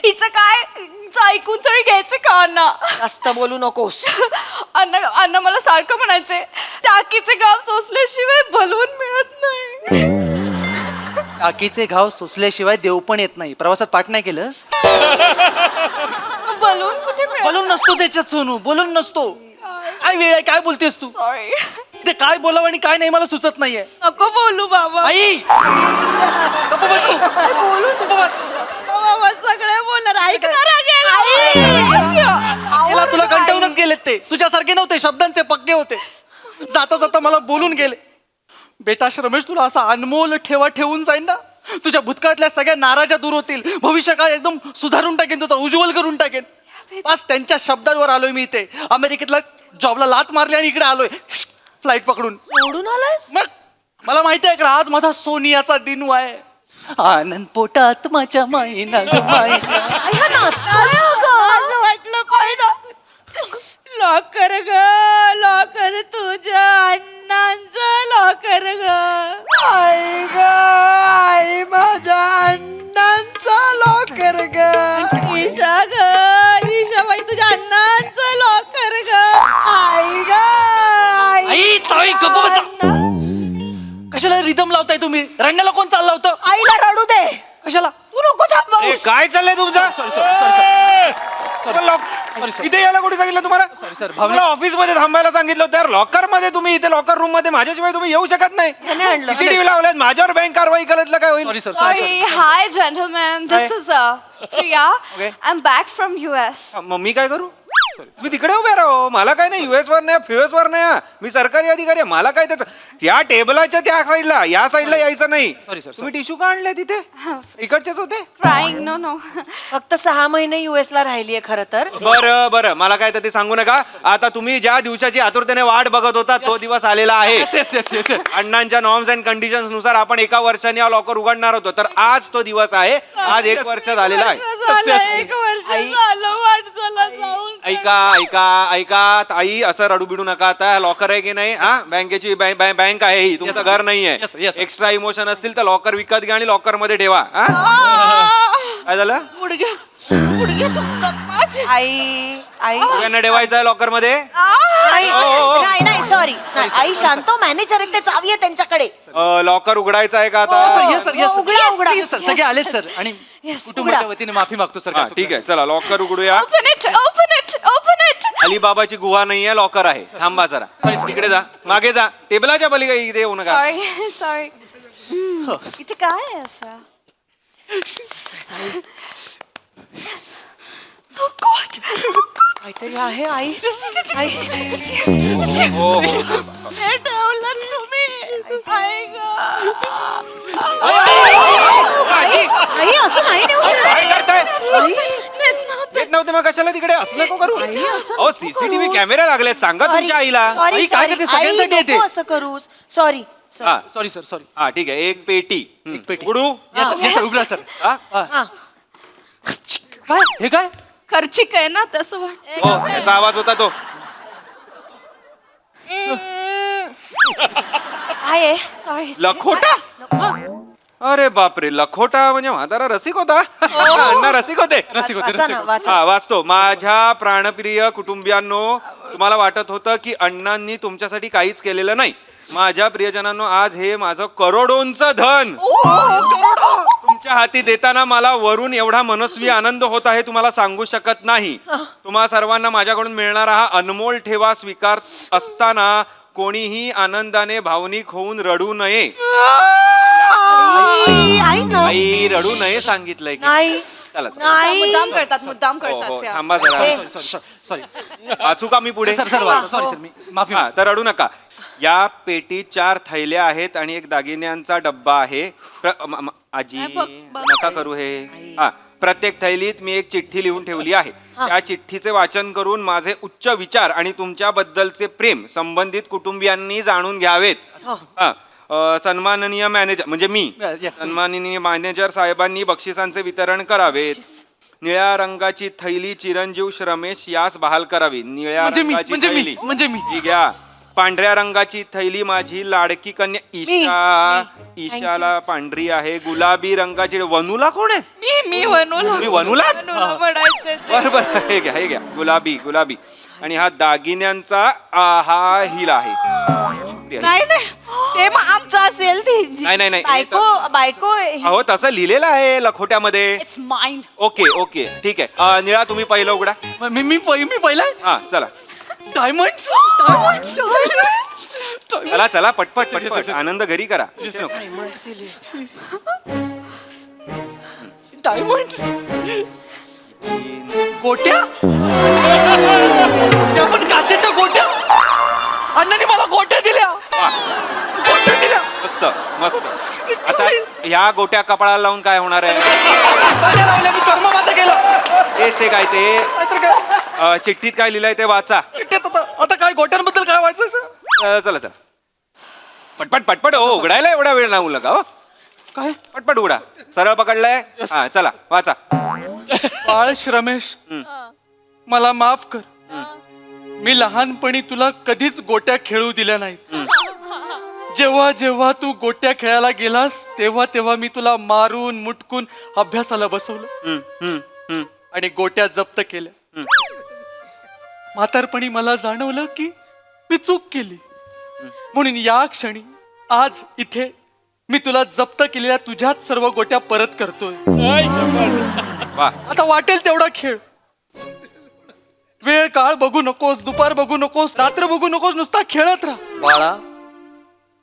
Speaker 2: हिचं काय हिचं ऐकून तरी घ्यायचं का अण्णा
Speaker 12: जास्त बोलू नकोस
Speaker 2: अण्णा मला सारखं म्हणायचे टाकीचे गाव सोसल्याशिवाय बलवून मिळत नाही
Speaker 11: टाकीचे घाव सोसल्याशिवाय देव पण येत नाही प्रवासात पाठ नाही केलंस
Speaker 2: बलून कुठे मिळत
Speaker 11: बोलून नसतो त्याच्यात सोनू बोलून नसतो काय वेळ आहे काय बोलतेस तू
Speaker 2: सॉरी
Speaker 11: ते काय बोलावं आणि काय नाही मला सुचत नाहीये
Speaker 8: नको बोलू बाबा
Speaker 11: आई गप्प बस तू बोलू तू बस
Speaker 8: बाबा सगळे बोलणार ऐकणार
Speaker 11: गेला तुला कंटाळूनच गेलेत ते तुझ्यासारखे नव्हते शब्दांचे पक्के होते जाता जाता मला बोलून गेले बेटा रमेश तुला असा अनमोल ठेवून जाईन ना तुझ्या भूतकाळातल्या सगळ्या नाराज्या दूर होतील भविष्यकाळ एकदम सुधारून टाकेन तुझा उज्ज्वल करून टाकेन बस त्यांच्या शब्दांवर आलोय मी इथे अमेरिकेतला जॉबला लात मारली आणि इकडे आलोय फ्लाईट पकडून
Speaker 12: सोडून आलायस
Speaker 11: मग मला माहिती आहे का आज माझा सोनियाचा दिन आहे आनंद पोटात माझ्या माईना ग माईना
Speaker 8: असं वाटलं पाहिजे लॉकर ग लॉकर तुझ्या अण्णांचं लॉकर ग
Speaker 12: आई माझ्या अण्णांचा लॉकर ग
Speaker 8: ईशाबाई तुझ्या अण्णांचं लॉकर ग
Speaker 12: आई ग
Speaker 11: आई ताई गप्प बसा कशाला रिदम लावताय तुम्ही रंगाला कोण चालला होतं
Speaker 12: आईला रडू दे
Speaker 11: कशाला
Speaker 12: तू नको थांबव
Speaker 1: ए, काय चाललंय तुमचं इथे यायला कुठे सांगितलं तुम्हाला
Speaker 11: सर
Speaker 1: मला ऑफिस मध्ये थांबायला सांगितलं होतं यार लॉकर मध्ये तुम्ही इथे लॉकर रूम मध्ये माझ्याशिवाय तुम्ही येऊ शकत नाही सीसीटीव्ही लावल्यात माझ्यावर बँक कारवाई करायला काय होईल
Speaker 11: sorry sir
Speaker 2: Sorry, hi gentlemen. This is Priya. I'm back from US.
Speaker 1: मग मी काय करू मी तिकडे उभे राहो मला काय नाही US वर नाही फ्युएस वर नाही मी सरकारी अधिकारी आहे मला काय त्याचं या टेबलाच्या त्या साईडला या साईडला यायचं नाही
Speaker 11: Sorry, sir,
Speaker 1: तुम्ही टिश्यू का आणले तिथे इकडचेच होते
Speaker 2: Crying? No.
Speaker 12: फक्त 6 महिने US ला राहिलीये खरं तर
Speaker 1: बरं मला काय तर ते सांगू नका आता तुम्ही ज्या दिवसाची आतुरतेने वाट बघत होता तो दिवस आलेला आहे
Speaker 11: येस
Speaker 1: अण्णांच्या नॉर्म्स अँड कंडिशन्स नुसार आपण 1 वर्षाने हा लॉकर उघडणार होतो तर आज तो दिवस आहे आज 1 वर्ष झालेला आहे
Speaker 8: झालं 1 वर्ष झालं माणसाला जाऊन
Speaker 1: ऐका ताई असं रडू बिडू नका आता लॉकर आहे की नाही हा बँकेची बँक आहे ही तुमचं घर नाहीये
Speaker 11: yes.
Speaker 1: एक्स्ट्रा इमोशन असतील तर लॉकर विकत घ्या आणि लॉकर मध्ये ठेवा हा काय झालं
Speaker 8: गुडघ्या दुखतात
Speaker 12: आई आई
Speaker 13: सगळ्यांना ठेवायचं आहे लॉकर मध्ये.
Speaker 12: आई नाही नाही सॉरी आई शांत मॅनेजर आहेत ते चावी आहे त्यांच्याकडे.
Speaker 13: लॉकर उघडायचं आहे का
Speaker 11: सर
Speaker 13: आता?
Speaker 11: ये सर ये सर
Speaker 12: उघडा, उघडा.
Speaker 11: ये सर सगळे आले सर आणि कुटुंबाच्या
Speaker 12: उघडा.
Speaker 11: वतीने माफी मागतो सर.
Speaker 13: हा, ठीक आहे चला लॉकर उघडूया.
Speaker 8: Open it open it open it.
Speaker 13: अलिबाबाची गुहा नाहीये, लॉकर आहे. थांबा जरा, इकडे जा, मागे जा, टेबलाच्या पलीकडे इथे येऊ नका.
Speaker 2: सॉरी सॉरी इथे काय आहे असं?
Speaker 12: काहीतरी आहे आई आई
Speaker 13: हो हो.
Speaker 8: हे ठेवलं तुम्ही. आई गं.
Speaker 12: आई असं नाही देऊ शकत.
Speaker 13: काय करताय?
Speaker 8: नेत नव्हतं.
Speaker 13: येत नव्हते मग कशाला तिकडे असं नको करू. अहो सीसीटीव्ही कॅमेरा लागलेत, सांगा तुमच्या आईला.
Speaker 12: सॉरी
Speaker 11: आई, काय करते? सगळ्यांसाठी येते.
Speaker 12: असं करू सॉरी
Speaker 13: हा
Speaker 11: सॉरी सर सॉरी.
Speaker 13: हा ठीक आहे, एक पेटी.
Speaker 11: पेटी.
Speaker 13: उघडू.
Speaker 11: ये सर उघडा सर.
Speaker 13: हा?
Speaker 11: काय हे काय?
Speaker 8: खर्चिक आहे ना तसं वाट.
Speaker 13: हो त्याचा आवाज होता तो.
Speaker 12: काय आहे
Speaker 2: सॉरी
Speaker 13: लखोटा. अरे बापरे, लखोटा म्हणजे म्हातारा रसिक होता. अण्णा रसिक होते.
Speaker 11: रसिक होते,
Speaker 12: वाचा ना,
Speaker 11: रसिक.
Speaker 12: वाचा.
Speaker 13: हा वाचतो. माझ्या प्राणप्रिय कुटुंबियांनो, तुम्हाला वाटत होतं की अण्णांनी तुमच्यासाठी काहीच केलेलं नाही. माझ्या प्रियजनांनो, आज हे माझं करोडोंचं धन तुमच्या हाती देताना मला वरून एवढा मनस्वी आनंद होत आहे, तुम्हाला सांगू शकत नाही. तुम्हा सर्वांना माझ्याकडून मिळणारा हा अनमोल ठेवा स्वीकार असताना कोणीही आनंदाने भावनिक होऊन रडू नये.
Speaker 12: आई ना
Speaker 13: आई रडू नये सांगितलंय की.
Speaker 12: नाही
Speaker 13: चला चला.
Speaker 12: नाही
Speaker 2: मुद्दाम
Speaker 13: हो, हो,
Speaker 2: करतात त्या.
Speaker 13: थांबा जरा.
Speaker 11: सॉरी
Speaker 13: वाचू का मी पुढे?
Speaker 11: सर सर सॉरी सर मी माफी
Speaker 13: हा तर रडू नका. या पेटीत 4 थैल्या आहेत आणि एक दागिन्यांचा डब्बा आहे. आजी नका करू हे. हा प्रत्येक थैलीत मी एक चिठ्ठी लिहून ठेवली आहे. त्या चिठ्ठीचे वाचन करून माझे उच्च विचार आणि तुमच्याबद्दलचे प्रेम संबंधित कुटुंबियांनी जाणून घ्यावेत. हा सन्माननीय मॅनेजर म्हणजे मी,
Speaker 11: Yes.
Speaker 13: सन्माननीय मॅनेजर साहेबांनी बक्षिसांचे वितरण करावेत. निळ्या रंगाची थैली चिरंजीव श्रमेश यास बहाल करावी. निळ्या
Speaker 11: म्हणजे मी,
Speaker 13: रंगाची
Speaker 11: म्हणजे मी,
Speaker 13: थैली
Speaker 11: म्हणजे मी.
Speaker 13: ही घ्या. पांढऱ्या रंगाची थैली माझी लाडकी कन्या ईशा. ईशाला पांढरी आहे. गुलाबी रंगाची वनूला कोण आहे?
Speaker 8: मी वनूला.
Speaker 13: तुम्ही वनूला?
Speaker 8: पडायचं.
Speaker 13: बरं बरं हे घ्या हे घ्या. गुलाबी गुलाबी. आणि हा दागिन्यांचा हा हिला आहे.
Speaker 8: नाही नाही ते मग आमचं असेल ते.
Speaker 13: नाही नाही नाही
Speaker 12: बायको
Speaker 13: अहो तसं लिहिलेलं आहे लखोट्यामध्ये.
Speaker 2: It's mind.
Speaker 13: ओके ओके ठीक आहे. निळा तुम्ही पहिलं उघडा.
Speaker 11: मी पहिला
Speaker 13: हा चला
Speaker 11: डायमंड्स
Speaker 13: चला चला पटपट पटपट आनंद घरी करा.
Speaker 11: डायमंड्स गोट्या त्या पण काचेच्या गोट्या. अण्णांनी मला गोट्या दिल्या. गोट्या दिल्या.
Speaker 13: मस्त मस्त. आता ह्या गोट्या कपाळाला लावून काय होणार आहे?
Speaker 11: गोट्या लावल्या मी कर्म माझं केलं.
Speaker 13: तेच ते काय ते
Speaker 11: नाहीतर काय
Speaker 13: चिठ्ठीत काय लिहिलंय ते वाचा.
Speaker 11: चिठ्ठीत आता काय गोट्यांबद्दल काय वाटायचं?
Speaker 13: चला चला पटपट पटपट. हो उघडायला एवढा वेळ नाही नका. हो
Speaker 11: काय
Speaker 13: पटपट उघडा. सरळ पकडलाय. हा चला वाचा.
Speaker 11: बाळ श्रमेश मला माफ कर. मी लहानपणी तुला कधीच गोट्या खेळू दिल्या नाहीत. जेव्हा जेव्हा तू गोट्या खेळायला गेलास तेव्हा तेव्हा मी तुला मारून मुटकून अभ्यासाला बसवलं आणि गोट्या जप्त केल्या. म्हातारपणी मला जाणवलं की मी चूक केली. म्हणून या क्षणी आज इथे मी तुला जप्त केलेल्या तुझ्याच सर्व गोट्या परत करतोय.
Speaker 13: वा
Speaker 11: आता वाटेल तेवढा खेळ. वेळ काळ बघू नकोस, दुपार बघू नकोस, रात्र बघू नकोस, नुसता खेळत राहा. बाळा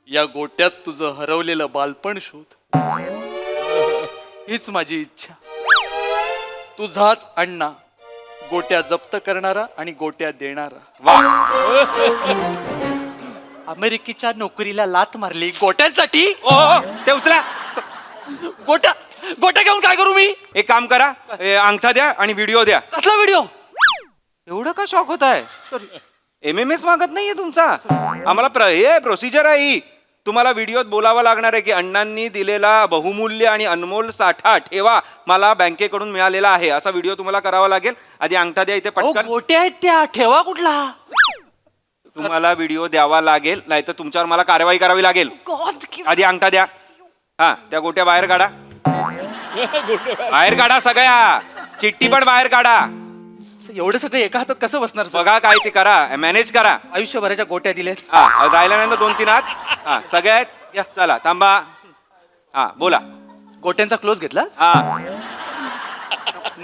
Speaker 11: या गोट्यात तुझं हरवलेलं बालपण शोध. हीच माझी इच्छा. तुझाच अण्णा गोट्या जप्त करणारा आणि गोट्या देणारा. अमेरिकेच्या नोकरीला लात मारली गोट्यांसाठी.
Speaker 13: ते उचला.
Speaker 11: गोट्या गोट्या घेऊन काय करू मी?
Speaker 13: एक काम करा. अंगठा द्या आणि व्हिडिओ द्या.
Speaker 11: कसला व्हिडिओ?
Speaker 13: एवढं का शॉक होत आहे?
Speaker 11: सॉरी
Speaker 13: MMS मागत नाहीये तुमचा. आम्हाला हे प्रोसिजर आहे ही. तुम्हाला व्हिडिओत बोलावं लागणार आहे की अण्णांनी दिलेला बहुमूल्य आणि अनमोल साठा ठेवा मला बँकेकडून मिळालेला आहे असा व्हिडिओ तुम्हाला करावा लागेल. आधी अंगठा द्या इथे पटकन.
Speaker 11: गोट्या आहेत त्या. ठेवा कुठला?
Speaker 13: तुम्हाला व्हिडिओ द्यावा लागेल नाहीतर तुमच्यावर मला कारवाई करावी लागेल. आधी अंगठा द्या. हा त्या गोट्या बाहेर काढा. बाहेर काढा सगळ्या. चिठ्ठी पण बाहेर काढा.
Speaker 11: एवढं सगळं एका हातात कसं बसणार सर?
Speaker 13: बघा काय ते करा, मॅनेज करा.
Speaker 11: आयुष्यभराच्या गोट्या दिल्यात.
Speaker 13: हा राहिल्यानंतर 2-3 हात. हा सगळे आहेत या चला थांबा. हा बोला.
Speaker 11: गोट्यांचा क्लोज घेतला.
Speaker 13: हा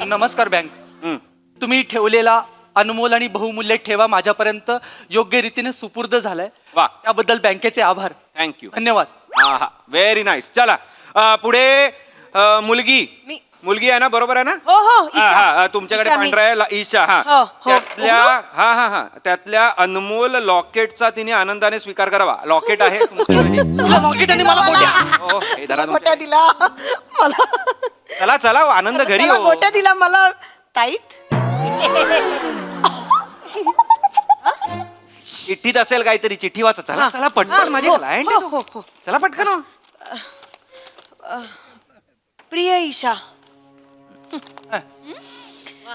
Speaker 11: नमस्कार बँक.
Speaker 13: हम्म.
Speaker 11: तुम्ही ठेवलेला अनमोल आणि बहुमूल्य ठेवा माझ्यापर्यंत योग्य रीतीने सुपूर्द झालाय.
Speaker 13: वा.
Speaker 11: त्याबद्दल बँकेचे आभार.
Speaker 13: थँक्यू.
Speaker 11: धन्यवाद.
Speaker 13: हा हा व्हेरी नाईस. चला पुढे मुलगी. मुलगी आहे ना, बरोबर आहे ना?
Speaker 12: हो हो
Speaker 13: हा,
Speaker 12: ईशा.
Speaker 13: हा, तुमच्याकडे
Speaker 12: ईशा मी.
Speaker 13: पांढरा आहे ईशा. हा
Speaker 12: हो, हो.
Speaker 13: त्यातल्या हा हा हा त्यातल्या अनमोल लॉकेटचा तिने आनंदाने स्वीकार करावा. लॉकेट आहे तुमच्याकडे.
Speaker 11: लॉकेट आणि मला गोट्या.
Speaker 13: हो, हे धरा तुमच्या-
Speaker 12: गोट्या दिला मला.
Speaker 13: चला चला आनंद घरी
Speaker 12: मला
Speaker 13: हो.
Speaker 12: गोट्या दिला मला ताईत.
Speaker 13: चिठ्ठीत असेल काहीतरी, चिठ्ठी वाचा. चला चला पटकन, माझे क्लायंट
Speaker 12: हो, हो, हो.
Speaker 13: चला पटकन हो.
Speaker 12: प्रिय ईशा,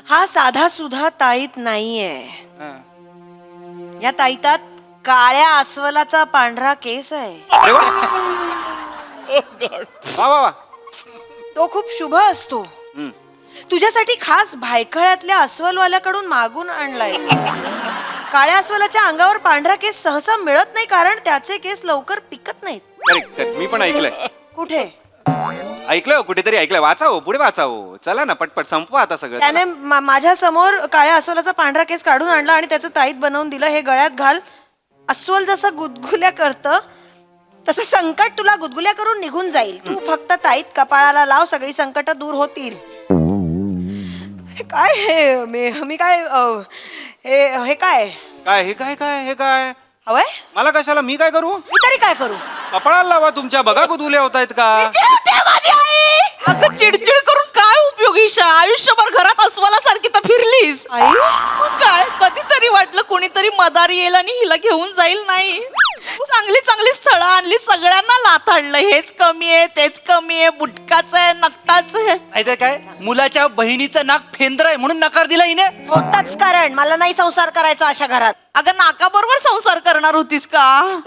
Speaker 12: हा साधा सुधा ताईत नाहीये. या ताईतात काळ्या अस्वलाचा पांढरा केस आहे.
Speaker 13: अरे वा वा वा वा.
Speaker 12: तो खूप शुभ असतो. तुझ्यासाठी खास भायखळ्यातल्या अस्वलवाल्याकडून मागून आणलाय. काळ्या अस्वलाच्या अंगावर पांढरा केस सहसा मिळत नाही, कारण त्याचे केस लवकर पिकत नाहीत.
Speaker 13: Correct correct. मी पण ऐकलंय.
Speaker 12: कुठे?
Speaker 13: ऐकलंय हो, कुठेतरी ऐकलंय. वाचा हो, पुढे वाचा हो. चला ना पटपट संपवा आता सगळं.
Speaker 12: त्याने माझ्या समोर काळ्या अस्वलाचा पांढरा केस काढून आणला आणि त्याचं ताईत बनवून दिलं. हे गळ्यात घाल. अस्वल जसं गुदगुल्या करतं तसं संकट तुला गुदगुल्या करून निघून जाईल. तू फक्त ताईत कपाळाला लाव, सगळी संकट दूर होतील. हे काय हे मी काय हे काय
Speaker 13: काय हे काय काय हे काय
Speaker 12: हवंय?
Speaker 13: मला कशाला? मी काय करू?
Speaker 12: मी तरी काय करू?
Speaker 13: कपाळाला लावा तुमच्या. बघा कुदुल्या होत आहेत का?
Speaker 12: माझी आई.
Speaker 8: अगं चिडचिड करून काय उपयोग ईशा? आयुष्यभर घरात अस्वलासारखी तर फिरलीस.
Speaker 12: आई
Speaker 8: मग काय, कधीतरी वाटलं कोणीतरी मदार येईल आणि हिला घेऊन जाईल. नाही, चांगली चांगली स्थळं आणली, सगळ्यांना लाथाडलं. हेच कमी आहे, तेच कमी आहे, बुटकाचं आहे, नकटाचं आहे.
Speaker 11: नाहीतर काय, मुलाच्या बहिणीचं नाक फेंद्र आहे म्हणून नकार दिला हिने.
Speaker 12: होताच कारण मला नाही संसार करायचा अशा घरात.
Speaker 8: अगं नाकाबरोबर संसार करणार होतीस का?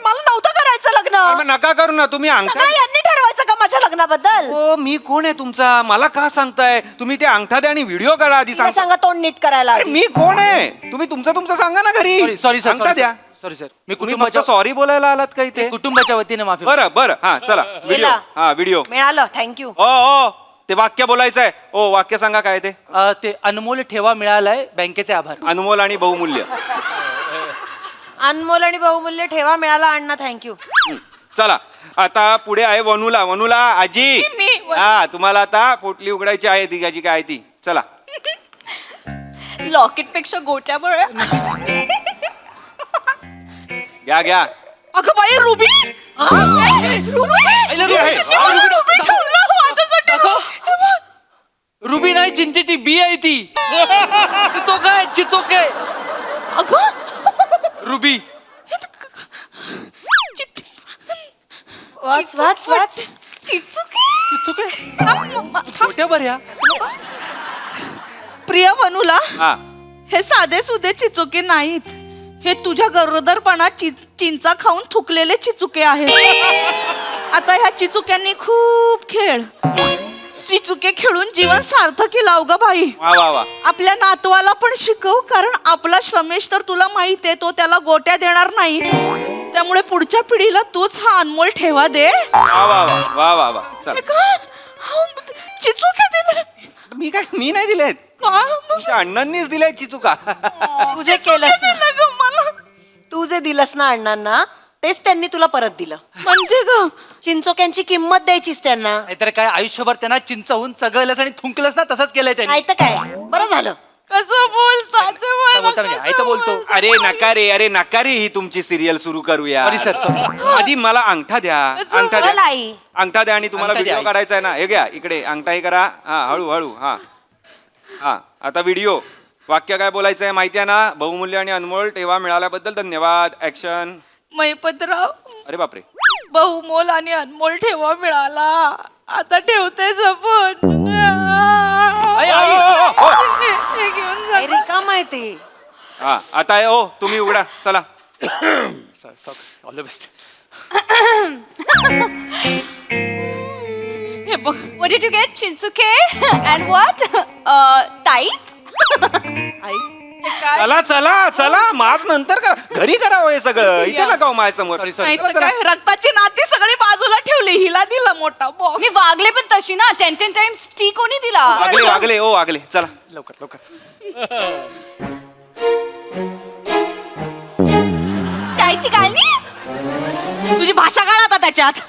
Speaker 12: मला नव्हतं करायचं लग्न.
Speaker 13: मग नका करू ना तुम्ही. अंगठा
Speaker 12: सगळं यांनी ठरवायचं का माझ्या लग्नाबद्दल?
Speaker 13: हो, मी कोण आहे तुमचा? मला का सांगताय? तुम्ही ते अंगठा द्या आणि व्हिडिओ काढा आधी.
Speaker 12: तिला सांगा तोंड नीट करायला.
Speaker 13: अरे, मी कोण आहे? तुम्ही तुमचं सांगा ना घरी.
Speaker 11: Sorry sir.
Speaker 13: अंगठा द्या.
Speaker 11: Sorry sir. मी
Speaker 13: तुम्ही फक्त
Speaker 11: कुटुंबाच्या
Speaker 13: सॉरी बोलायला आलात का इथे?
Speaker 11: कुटुंबाच्या वतीने माफी.
Speaker 13: बरं बरं हा चला व्हिडिओ. हा व्हिडिओ
Speaker 12: मिळालं. थँक्यू.
Speaker 13: ओ ओ ते वाक्य बोलायचंय. ओ वाक्य सांगा काय ते.
Speaker 11: ते अनमोल ठेवा मिळालाय, बँकेचे आभार.
Speaker 13: अनमोल आणि बहुमूल्य.
Speaker 12: अनमोल आणि बहुमूल्य ठेवा मिळाला अण्णा. थँक्यू.
Speaker 13: चला आता पुढे आहे वनुला. वनुला आजी.
Speaker 8: मी.
Speaker 13: हा तुम्हाला आता पोटली उघडायची आहे. ती जी काय आहे ती. चला.
Speaker 2: लॉकेट पेक्षा गोट्या बळ.
Speaker 13: घ्या घ्या.
Speaker 8: अगं बाई रुबी.
Speaker 11: रुबी नाही, चिंचेची बी आहे ती. चिचोक आहे, चिचोक आहे.
Speaker 8: अगं
Speaker 11: रुबी.
Speaker 12: वाच वाच वाच.
Speaker 11: चिचोक आहे. छोट्या बऱ्या.
Speaker 8: प्रिय वनुला,
Speaker 13: हा
Speaker 8: हे साधे सुधे चिचुके नाहीत. हे तुझ्या गरोदरपणात चिंचा खाऊन थुकलेले चिचुके आहेत. आता ह्या चिचुक्यांनी खूप खेळ. चिचुके खेळून जीवन सार्थकी लाव ग बाई.
Speaker 13: वा वा वा.
Speaker 8: आपल्या नातवाला पण शिकव, कारण आपला श्रमेश तर तुला माहित आहे, तो त्याला गोट्या देणार नाही. त्यामुळे पुढच्या पिढीला तूच हा अनमोल ठेवा दे.
Speaker 13: वा वा वा वा वा वा. चला.
Speaker 8: चिचुके दिले.
Speaker 13: मी नाही दिलेत. तुमच्या अण्णांनीच दिलाय चिचुका.
Speaker 12: तुझे केलंस ना. तू जे दिलंस ना अण्णांना, तेच त्यांनी तुला परत दिलं.
Speaker 8: म्हणजे ग
Speaker 12: चिंचोक्यांची किंमत द्यायचीच त्यांना.
Speaker 11: नाहीतर काय, आयुष्यभर त्यांना चिंचाहून चगळलंस आणि थुंकलंस ना, तसंच केलंय त्यांनी.
Speaker 12: नाही तर काय, बरं झालं.
Speaker 8: कसं बोलतात ते मला
Speaker 11: बोलता म्हणजे, आई तर बोलतो.
Speaker 13: अरे नका रे ही तुमची सिरियल सुरू करूया.
Speaker 11: Sorry sir, sorry.
Speaker 13: आधी मला अंगठा द्या. अंगठा
Speaker 12: बोल
Speaker 13: द्या.
Speaker 12: आई.
Speaker 13: अंगठा द्या आणि तुम्हाला
Speaker 11: अंगठा द्या,
Speaker 13: व्हिडिओ काढायचा आहे ना. हे घ्या इकडे अंगठा हे करा. हा हळू हळू. हा हा आता व्हिडिओ. वाक्य काय बोलायचं आहे माहिती आहे ना? बहुमूल्य आणि अनमोल ठेवा मिळाल्याबद्दल धन्यवाद. ऍक्शन.
Speaker 8: मैपतराव,
Speaker 13: अरे बापरे.
Speaker 8: बहुमोल आणि अनमोल ठेवा मिळाला. आता ठेवते जपून.
Speaker 11: आई, आई.
Speaker 8: हे घेऊन जा.
Speaker 12: रिकाम आहे ते.
Speaker 13: हा आता आहे. ओ तुम्ही उघडा. चला.
Speaker 11: All the best.
Speaker 8: हे बघ.
Speaker 2: What did you get, Shinsuke? And what? Tight?
Speaker 12: आई
Speaker 13: चला चला चला माज नंतर करा घरी करावं हे सगळं इथे नका माझ्यासमोर
Speaker 8: नाही तर काय रक्ताची नाती सगळी बाजूला ठेवली हिला दिला मोठा बॉक्स.
Speaker 2: मी वागले पण तशी ना 10 टाइम्स टी कोणी दिला
Speaker 13: वागले वागले ओ वागले चला
Speaker 11: लवकर लवकर
Speaker 8: चायची गाळणी तुझी भाषा काढ आता त्याच्यात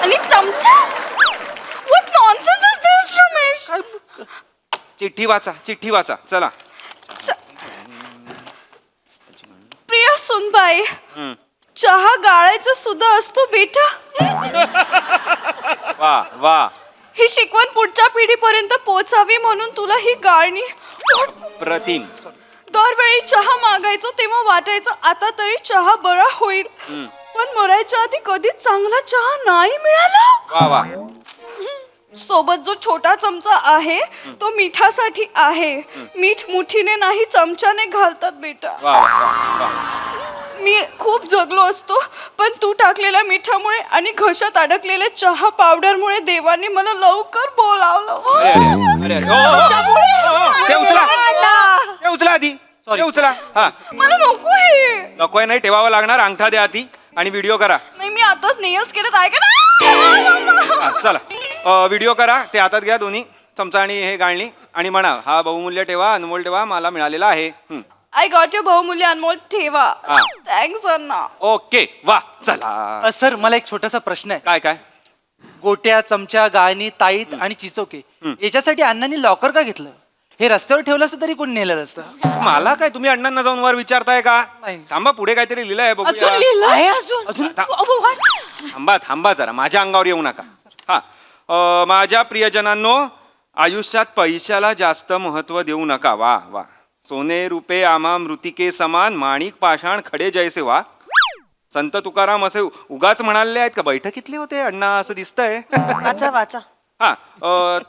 Speaker 8: आणि चमचा What nonsense is this, Ramesh?
Speaker 13: चिठ्ठी वाचा चला
Speaker 8: प्रिया सुनबाई चहा गाळायचं सुद्धा असतो बेटा.
Speaker 13: वा वा
Speaker 8: ही शिकवण पुढच्या पिढीपर्यंत पोहोचावी म्हणून तुला ही गाळणी.
Speaker 13: प्रतिम
Speaker 8: दरवेळी चहा मागायचो तेव्हा वाटायचं आता तरी चहा बरा होईल पण मरायच्या आधी कधीच चांगला चहा नाही मिळाला.
Speaker 13: वा वा
Speaker 8: सोबत जो छोटा चमचा आहे तो मिठासाठी आहे. मीठ मुठीने नाही चमच्याने घालतात बेटा.
Speaker 13: वा वा वा
Speaker 8: मी खूप जगलो असतो पण तू टाकलेल्या मिठामुळे आणि घशात अडकलेल्या चहा पावडरमुळे देवाने मला लवकर बोलावलं.
Speaker 13: अरे अरे ओ, ते उचला आधी ते उचला हा
Speaker 8: मला नको हे.
Speaker 13: नकोय नाही ठेवावं लागणार अंगठा द्या आधी आणि व्हिडिओ करा.
Speaker 8: नाही मी आताच नेल्स केलं ऐका ना.
Speaker 13: हा, चला व्हिडिओ करा ते हातात घ्या दोन्ही चमचा आणि हे गाळणी आणि म्हणा हा बहुमूल्य ठेवा अनमोल ठेवा मला मिळालेला आहे.
Speaker 8: आय गॉट युअर बहुमूल्य अनमोल ठेवा.
Speaker 13: हा.
Speaker 8: थँक्स अण्णा.
Speaker 13: ओके वा चला
Speaker 11: सर मला एक छोटासा प्रश्न आहे.
Speaker 13: काय काय
Speaker 11: गोट्या चमचा गाळणी ताईत आणि चिचोके याच्यासाठी अण्णांनी लॉकर का घेतलं? हे रस्त्यावर ठेवलं असतं तरी कोण नेलेलं असतं.
Speaker 13: मला काय तुम्ही अण्णांना जाऊन वर विचारताय का?
Speaker 11: नाही.
Speaker 13: थांबा पुढे काहीतरी लिहिलंय
Speaker 8: अजून
Speaker 13: बघूया.
Speaker 8: लिहिलं
Speaker 12: आहे अजून
Speaker 13: थांबा जरा माझ्या अंगावर येऊ नका. हा माझ्या प्रियजनांनो आयुष्यात पैशाला जास्त महत्व देऊ नका. वा वा सोने रुपे आम्हा मृतिके समान माणिक पाषाण खडे जैसे वा. संत तुकाराम असे उगाच म्हणाले आहेत का? बैठकीतले होते अण्णा असं दिसतंय.
Speaker 12: वाचा वाचा.
Speaker 13: हा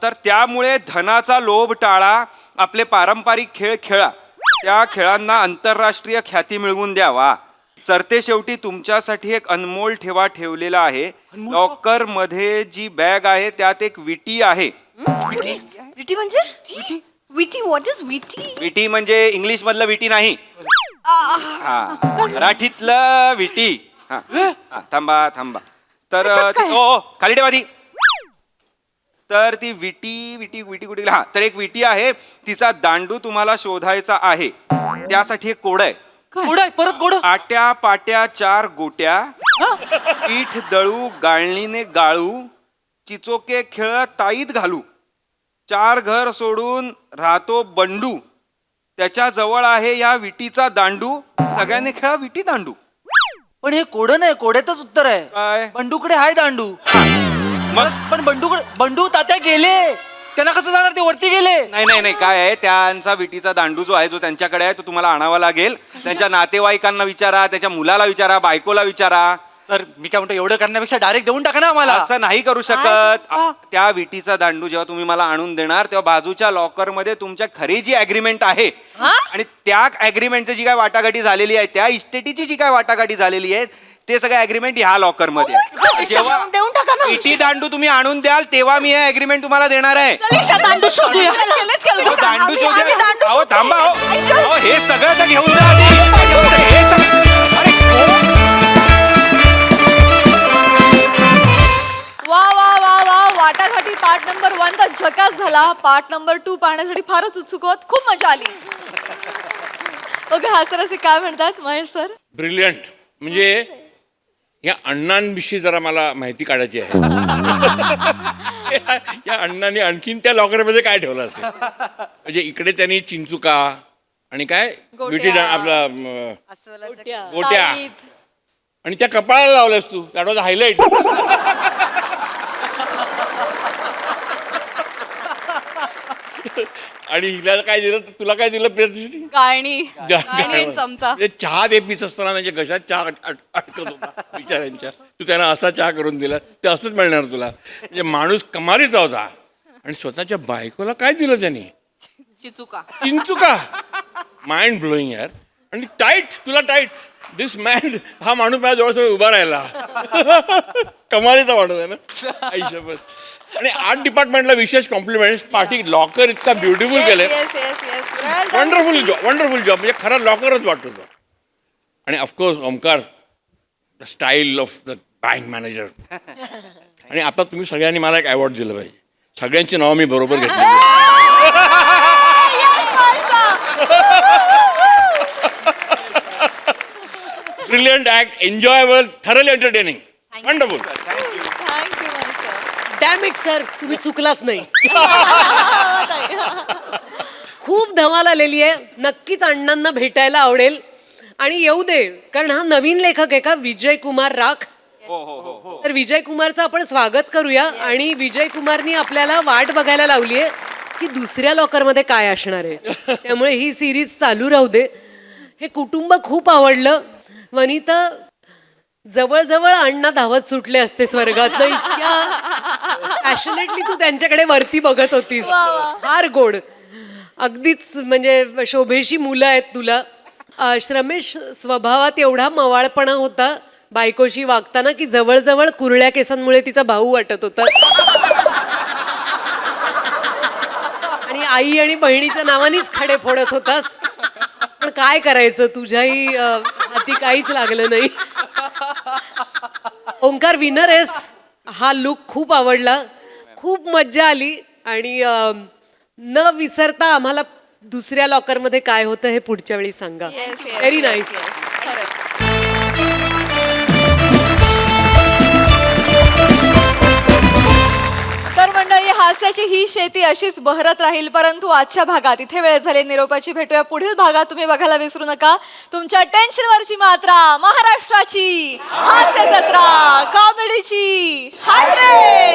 Speaker 13: तर त्यामुळे धनाचा लोभ टाळा. आपले पारंपरिक खेळ खेळा. त्या खेळांना आंतरराष्ट्रीय ख्याती मिळवून द्यावा. सरते शेवटी तुमच्यासाठी एक अनमोल ठेवा ठेवलेला आहे. लॉकर मध्ये जी बॅग आहे त्यात एक विटी आहे.
Speaker 12: विटी म्हणजे
Speaker 8: विटी व्हॉट इज विटी?
Speaker 13: विटी म्हणजे इंग्लिश मधलं विटी नाही हा मराठीतलं विटी. हा हा, थांबा तर खाली ठेवा ती. तर ती विटी विटी विटी कुठे हा तर एक विटी आहे तिचा दांडू तुम्हाला शोधायचा आहे. त्यासाठी एक कोड आहे.
Speaker 11: परत गोड
Speaker 13: आट्या पाट्या 4 गोट्या पीठ दळू गाळणीने गाळू चिचोके खेळ ताईत घालू 4 घर सोडून राहतो बंडू त्याच्या जवळ आहे या विटीचा दांडू सगळ्यांनी खेळा विटी दांडू.
Speaker 11: पण हे कोड नाही कोड्यातच उत्तर आहे.
Speaker 13: काय?
Speaker 11: बंडूकडे आहे दांडू.
Speaker 13: मग
Speaker 11: पण बंडू तात्या गेले त्यांना कसं जाणार ते वरती गेले.
Speaker 13: नाही काय आहे त्यांचा विटीचा दांडू जो आहे जो त्यांच्याकडे आहे तो तुम्हाला आणावा लागेल. त्यांच्या नातेवाईकांना विचारा त्याच्या मुलाला विचारा बायकोला विचारा.
Speaker 11: सर मी काय म्हणतो एवढं करण्यापेक्षा डायरेक्ट देऊन टाका ना आम्हाला.
Speaker 13: असं नाही करू शकत. त्या विटीचा दांडू जेव्हा तुम्ही मला आणून देणार तेव्हा बाजूच्या लॉकर मध्ये तुमच्या खरी जी अग्रीमेंट आहे आणि त्या अग्रीमेंटची जी काय वाटाघाटी झालेली आहे त्या इस्टेटीची जी काय वाटाघाटी झालेली आहे ते सगळं अग्रीमेंट ह्या लॉकर मध्ये आहे. जेव्हा
Speaker 12: देऊन टाका ना.
Speaker 13: विटी दांडू तुम्ही आणून द्याल तेव्हा मी हे अग्रीमेंट तुम्हाला देणार आहे.
Speaker 8: दांडू शोधूया.
Speaker 13: दांडू शोधूया. अहो थांबा अहो हे सगळं तर घेऊन जा आधी. हे सगळं अरे
Speaker 2: वा वाटाघाटी पार्ट नंबर 1 तर झकास झाला. पार्ट नंबर 2 पाहण्यासाठी फारच उत्सुक आहोत. खूप मजा आली. ओके हा सर असे काय म्हणतात महेश सर?
Speaker 6: ब्रिलियंट. म्हणजे या अण्णांविषयी जरा मला माहिती काढायची आहे. या अण्णांनी आणखीन त्या लॉकरमध्ये काय ठेवलं असेल? म्हणजे इकडे त्यांनी चिंचुका आणि काय विटी आपला गोट्या
Speaker 2: ताईत.
Speaker 6: आणि त्या कपाळाला लावल्यास तू त्याचा हायलाइट. आणि हिला काय दिलं तुला काय दिलं प्रियदर्शनी?
Speaker 8: गाळणी आणि चमचा.
Speaker 6: चहा दे पीच असताना त्यांच्या घशात चहा अटकत होता बिचाऱ्यांच्या. तू त्यांना असा चहा करून दिला ते असंच मिळणार तुला. म्हणजे माणूस कमालीचा होता. आणि स्वतःच्या बायकोला काय दिलं त्यांनी? चिंचुका. माइंड ब्लोईंग यार. आणि तुला टाईट दिस मॅन हा माणूस माझ्या जवळ उभा राहिला. कमालीचा माणूस आहे ना आयुष्यात. आणि आर्ट डिपार्टमेंटला विशेष कॉम्प्लिमेंट. पाठी लॉकर इतका ब्युटिफुल केले. वंडरफुल जॉब म्हणजे खरा लॉकरच वाटतो तो. आणि of course Omkar, the style of the bank manager. आणि आता तुम्ही सगळ्यांनी मला एक अवॉर्ड दिलं पाहिजे. सगळ्यांची नावं मी बरोबर घेतली. Brilliant act, enjoyable, thoroughly entertaining, wonderful.
Speaker 9: Dam it sir, तुम्ही चुकलाच नाही. खूप धमाल आलेली आहे. नक्कीच अण्णांना भेटायला आवडेल आणि येऊ दे, कारण हा नवीन लेखक आहे का, विजय कुमार राख. तर विजय कुमारचं आपण स्वागत करूया. आणि विजय कुमारनी आपल्याला वाट बघायला लावली आहे की दुसऱ्या लॉकरमध्ये काय असणार आहे. त्यामुळे ही सिरीज चालू राहू दे. हे कुटुंब खूप आवडलं. वनिता, जवळजवळ अण्णा धावत सुटले असते स्वर्गात. इतक्या पॅशनेटली तू त्यांच्याकडे वरती बघत होतीस. फार गोड, अगदीच म्हणजे शोभेशी मुलं आहेत तुला. श्रमेश स्वभावात एवढा मवाळपणा होता बायकोशी वागताना की जवळजवळ कुरळ्या केसांमुळे तिचा भाऊ वाटत होता. आणि आई आणि बहिणीच्या नावानेच खडे फोडत होतास. पण काय करायचं, तुझ्याही हाती काहीच लागलं नाही. ओंकार, विनर आहेस. हा लुक खूप आवडला, खूप मज्जा आली. आणि न विसरता आम्हाला दुसऱ्या लॉकरमध्ये काय होतं हे पुढच्या वेळी सांगा. Very nice.
Speaker 2: तर मंडळी, हास्याची ही शेती अशीच बहरत राहील. परंतु आजच्या भागात इथे वेळ झाली निरोपाची. भेटूया पुढील भागात. तुम्ही बघायला विसरू नका तुमच्या टेन्शनवरची मात्रा, महाराष्ट्राची हास्य जत्रा, कॉमेडीची 100.